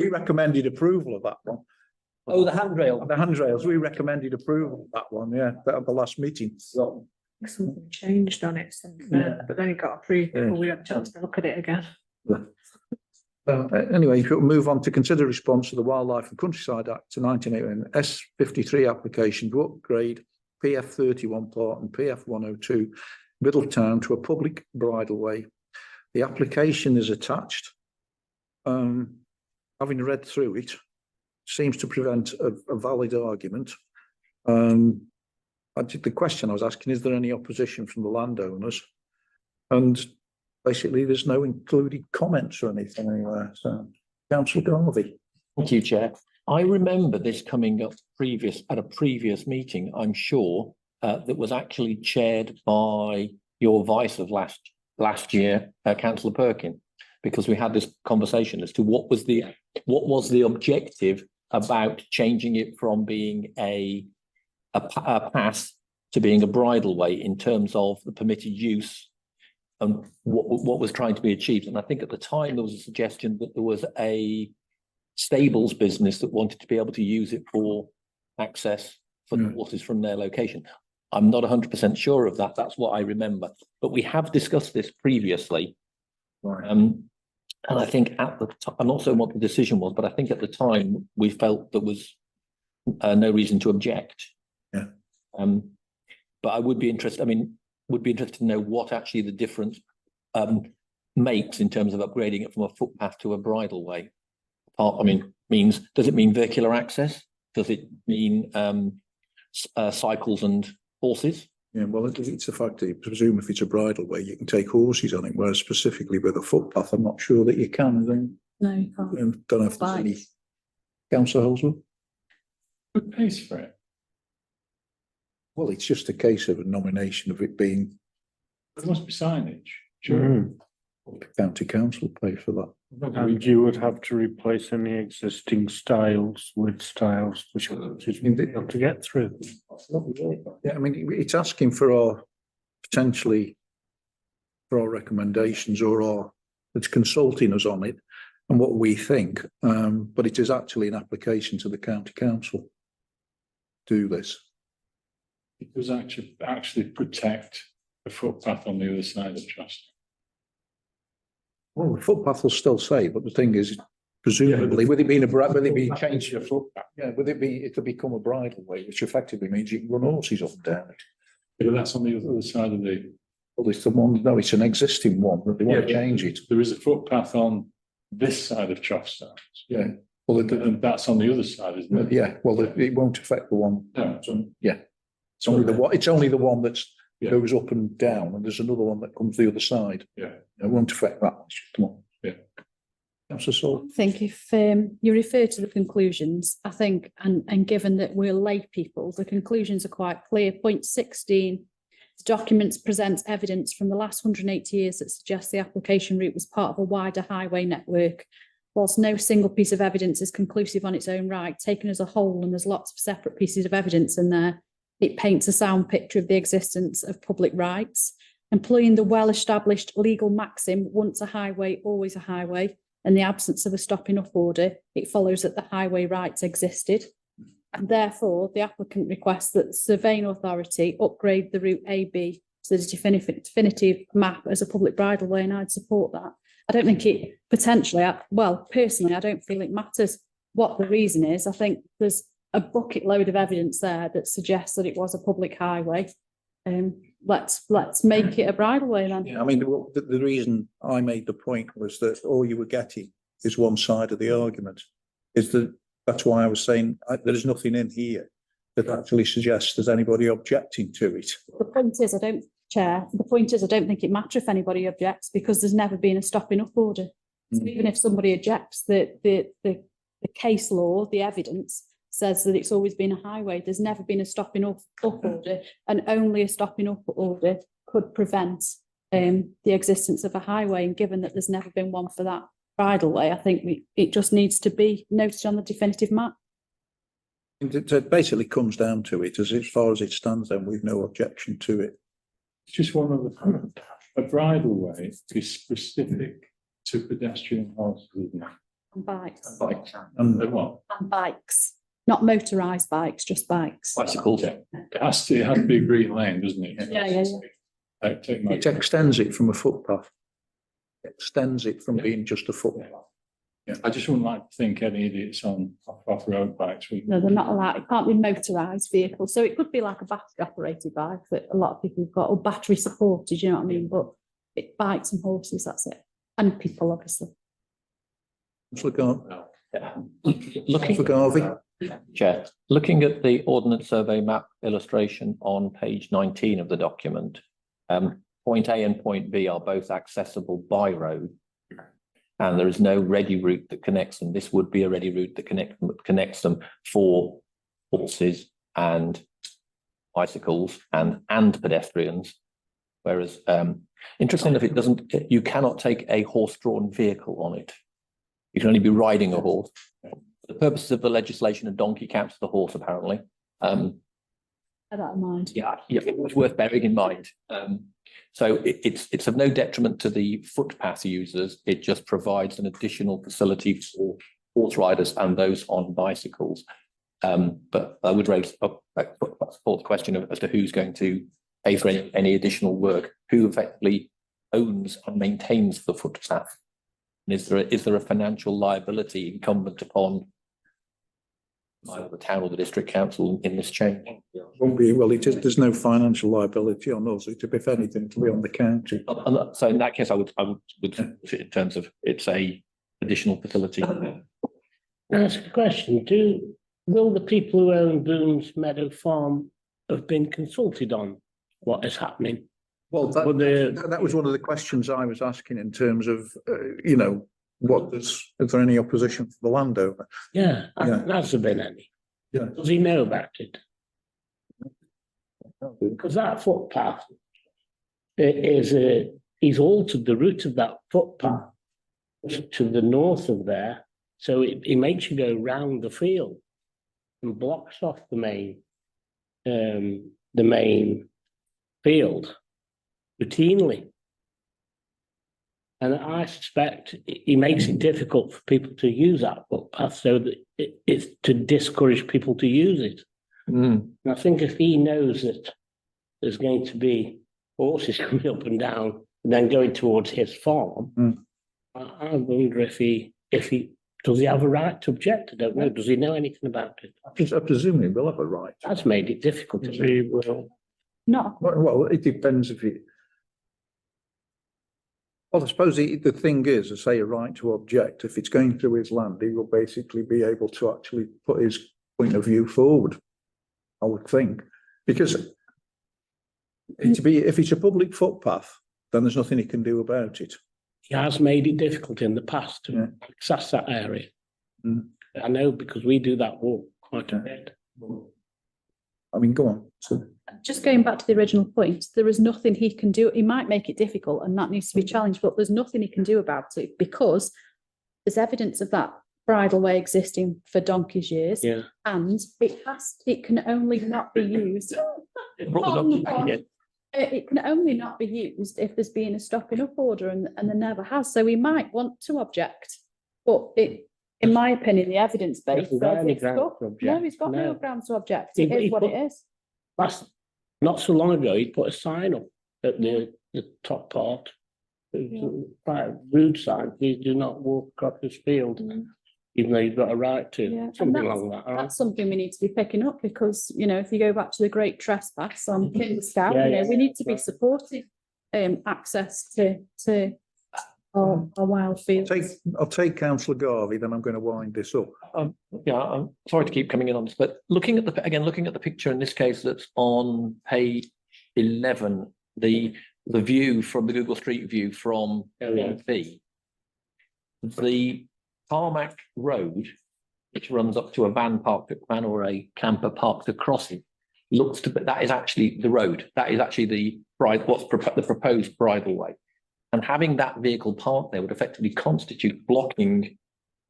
recommended approval of that one.
Oh, the handrail.
The handrails, we recommended approval of that one, yeah, at the last meeting.
Something changed on it since then, but then it got approved before we had a chance to look at it again.
Anyway, if you'll move on to consider response to the Wildlife and Countryside Act to 1981 S53 application to upgrade PF 31 part and PF 102 Middletown to a public bridle way. The application is attached. Having read through it, seems to prevent a valid argument. The question I was asking, is there any opposition from the landowners? And basically, there's no included comments or anything anywhere. So, Councillor Garvey.
Thank you, Chair. I remember this coming up at a previous meeting, I'm sure, that was actually chaired by your vice of last year, Councillor Perkin, because we had this conversation as to what was the objective about changing it from being a path to being a bridle way in terms of the permitted use and what was trying to be achieved. And I think at the time there was a suggestion that there was a stables business that wanted to be able to use it for access for the horses from their location. I'm not 100% sure of that. That's what I remember. But we have discussed this previously.
Right.
And I think at the time, I'm not sure what the decision was, but I think at the time we felt there was no reason to object.
Yeah.
But I would be interested, to know what actually the difference makes in terms of upgrading it from a footpath to a bridle way. Does it mean vehicular access? Does it mean cycles and horses?
Yeah, well, it's a fact that you presume if it's a bridle way, you can take horses on it, whereas specifically with a footpath, I'm not sure that you can.
No, you can't.
Don't know if there's any. Councillor Holsworth?
Who pays for it?
Well, it's just a case of a nomination of it being.
There must be signage. Sure.
The county council pay for that.
And you would have to replace any existing stiles with stiles which are difficult to get through.
Yeah, I mean, it's asking for our recommendations or it's consulting us on it and what we think. But it is actually an application to the county council to do this.
It does actually protect the footpath on the other side of Trust.
Well, the footpath will still say, but the thing is, presumably, with it being changed to a footpath, it'll become a bridle way, which effectively means you can run horses up and down it.
But that's on the other side of the.
Well, it's the one. No, it's an existing one, but they want to change it.
There is a footpath on this side of Trust.
Yeah. Well,
and that's on the other side, isn't it?
Yeah. Well, it won't affect the one.
No.
Yeah. It's only the one that's goes up and down, and there's another one that comes the other side.
Yeah.
It won't affect that much. Come on.
Yeah.
Councillor Saul.
I think if you refer to the conclusions, I think, and given that we're lay people, the conclusions are quite clear. Point 16, the documents presents evidence from the last 180 years that suggests the application route was part of a wider highway network. Whilst no single piece of evidence is conclusive on its own right, taken as a whole, and there's lots of separate pieces of evidence in there, it paints a sound picture of the existence of public rights. Employing the well-established legal maxim, once a highway, always a highway, in the absence of a stopping up order, it follows that the highway rights existed. And therefore, the applicant requests that the surveying authority upgrade the route AB to the definitive map as a public bridleway, and I'd support that. I don't think it personally, I don't feel it matters what the reason is. I think there's a bucket load of evidence there that suggests that it was a public highway. let's make it a bridleway then.
Yeah, I mean, the reason I made the point was that all you were getting is one side of the argument. That's why I was saying there is nothing in here that actually suggests there's anybody objecting to it.
The point is, I don't think it matters if anybody objects because there's never been a stopping up order. So even if somebody objects, the case law, the evidence says that it's always been a highway. There's never been a stopping up order, and only a stopping up order could prevent the existence of a highway. And given that there's never been one for that bridleway, I think it just needs to be noted on the definitive map.
It basically comes down to it, as far as it stands, then we've no objection to it.
It's just one of the, a bridleway is specific to pedestrian horses, isn't it?
And bikes.
And what?
And bikes, not motorised bikes, just bikes.
Bicycles.
It has to be a green lane, doesn't it?
Yeah.
It extends it from a footpath. It extends it from being just a footpath.
Yeah, I just wouldn't like to think any idiots on off-road bikes.
No, they're not allowed. It can't be motorised vehicles. So it could be like a battery operated bike that a lot of people have got, or battery supported, you know what I mean? But bikes and horses, that's it. And people, obviously.
Looking
for Garvey.
Chair, looking at the ordnance survey map illustration on page 19 of the document, point A and point B are both accessible by road. And there is no ready route that connects them. This would be a ready route that connects them for horses and bicycles and pedestrians. Whereas, interestingly enough, you cannot take a horse-drawn vehicle on it. You can only be riding a horse. For the purposes of the legislation, a donkey counts as a horse, apparently.
Bear that in mind.
Yeah, it's worth bearing in mind. So it's of no detriment to the footpath users. It just provides an additional facility for horse riders and those on bicycles. But I would raise a question as to who's going to pay for any additional work, who effectively owns and maintains the footpath. And is there a financial liability incumbent upon either the town or the district council in this change?
Won't be, well, there's no financial liability on us. If anything, to be on the county.
So in that case, I would in terms of it's a additional facility.
Ask a question. Will the people who own Boone's Meadow Farm have been consulted on what is happening?
Well, that was one of the questions I was asking in terms of, is there any opposition for the landowner?
Yeah, has there been any?
Yeah.
Does he know about it? Because that footpath he's altered the route of that footpath to the north of there, so it makes you go round the field and blocks off the main field routinely. And I suspect he makes it difficult for people to use that footpath so that it's to discourage people to use it. And I think if he knows that there's going to be horses coming up and down and then going towards his farm, I wonder if he does he have a right to object? I don't know. Does he know anything about it?
I presume he will have a right.
That's made it difficult.
He will.
No.
Well, it depends if he. Well, I suppose the thing is, I say a right to object. If it's going through his land, he will basically be able to actually put his point of view forward, I would think. Because if it's a public footpath, then there's nothing he can do about it.
He has made it difficult in the past to access that area. I know because we do that walk quite a bit.
I mean, go on. So,
just going back to the original point, there is nothing he can do. He might make it difficult and that needs to be challenged, but there's nothing he can do about it because there's evidence of that bridleway existing for donkey's years.
Yeah.
And it can only not be used. It can only not be used if there's been a stopping up order and there never has. So we might want to object, but in my opinion, the evidence base says it's stuck. No, he's got no grounds to object. It is what it is.
Not so long ago, he put a sign up at the top part. Quite a rude sign. Please do not walk across this field. even though you've got a right
Yeah,
to,
and
something
that's-
along that line.
That's something we need to be picking up because, you know, if you go back to the great trespass on Kingscow,
Yeah,
you know,
yeah,
we need to be
right.
supporting access to our wild fields.
I'll take councillor Garvey, then I'm going to wind this up.
Yeah, I'm sorry to keep coming in on this, but looking at the picture in this case that's on page 11, the view from the Google Street View from B, the tarmac road, which runs up to a van or a camper parked across it, looks to be, that is actually the road. That is actually the proposed bridle way. And having that vehicle parked there would effectively constitute blocking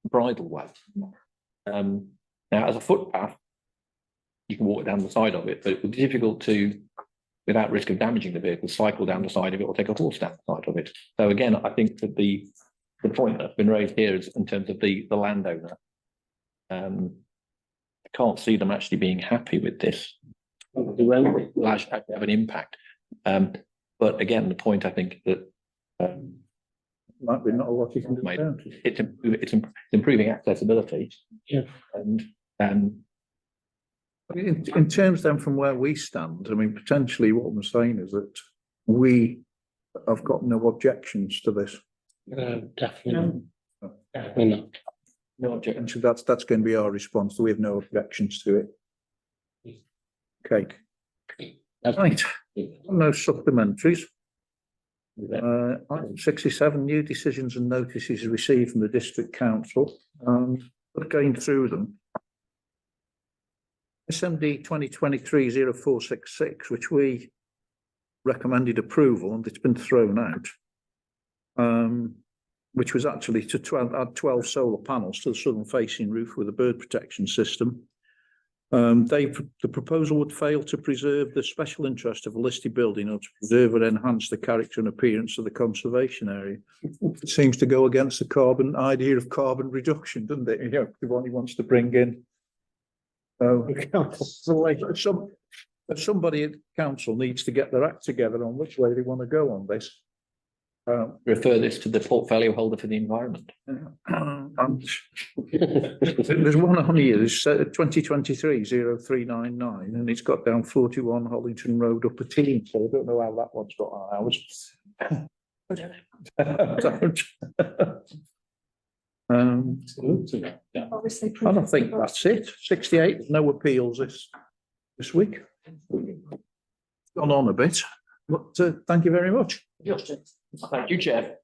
bridle way. Now, as a footpath, you can walk down the side of it, but it would be difficult to, without risk of damaging the vehicle, cycle down the side of it or take a horse down the side of it. So again, I think that the point that's been raised here is in terms of the landowner. I can't see them actually being happy with this. It will actually have an impact. But again, the point I think that
Might be not a lot you can do
Mate,
about it.
it's improving accessibility.
Yeah.
And
In terms then from where we stand, I mean, potentially what I'm saying is that we have got no objections to this.
Definitely. Definitely not.
no objection.
And so that's going to be our response. We have no objections to it. Okay. Right. No supplementaries. Item 67, new decisions and notices received from the district council. Going through them. SMD 2023-0466, which we recommended approval and it's been thrown out. Which was actually to add 12 solar panels to the southern facing roof with a bird protection system. The proposal would fail to preserve the special interest of a listed building or to preserve or enhance the character and appearance of the conservation area. It seems to go against the idea of carbon reduction, doesn't it? You know, everyone wants to bring in. Somebody at council needs to get their act together on which way they want to go on this.
Refer this to the portfolio holder for the environment.
There's one on here, it's 2023-0399, and it's got down 41 Hollington Road, Upper Team, so I don't know how that one's got on ours.
Obviously.
And I think that's it. 68, no appeals this week. Gone on a bit, but thank you very much.
Thank you, Chair.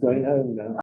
Going home now.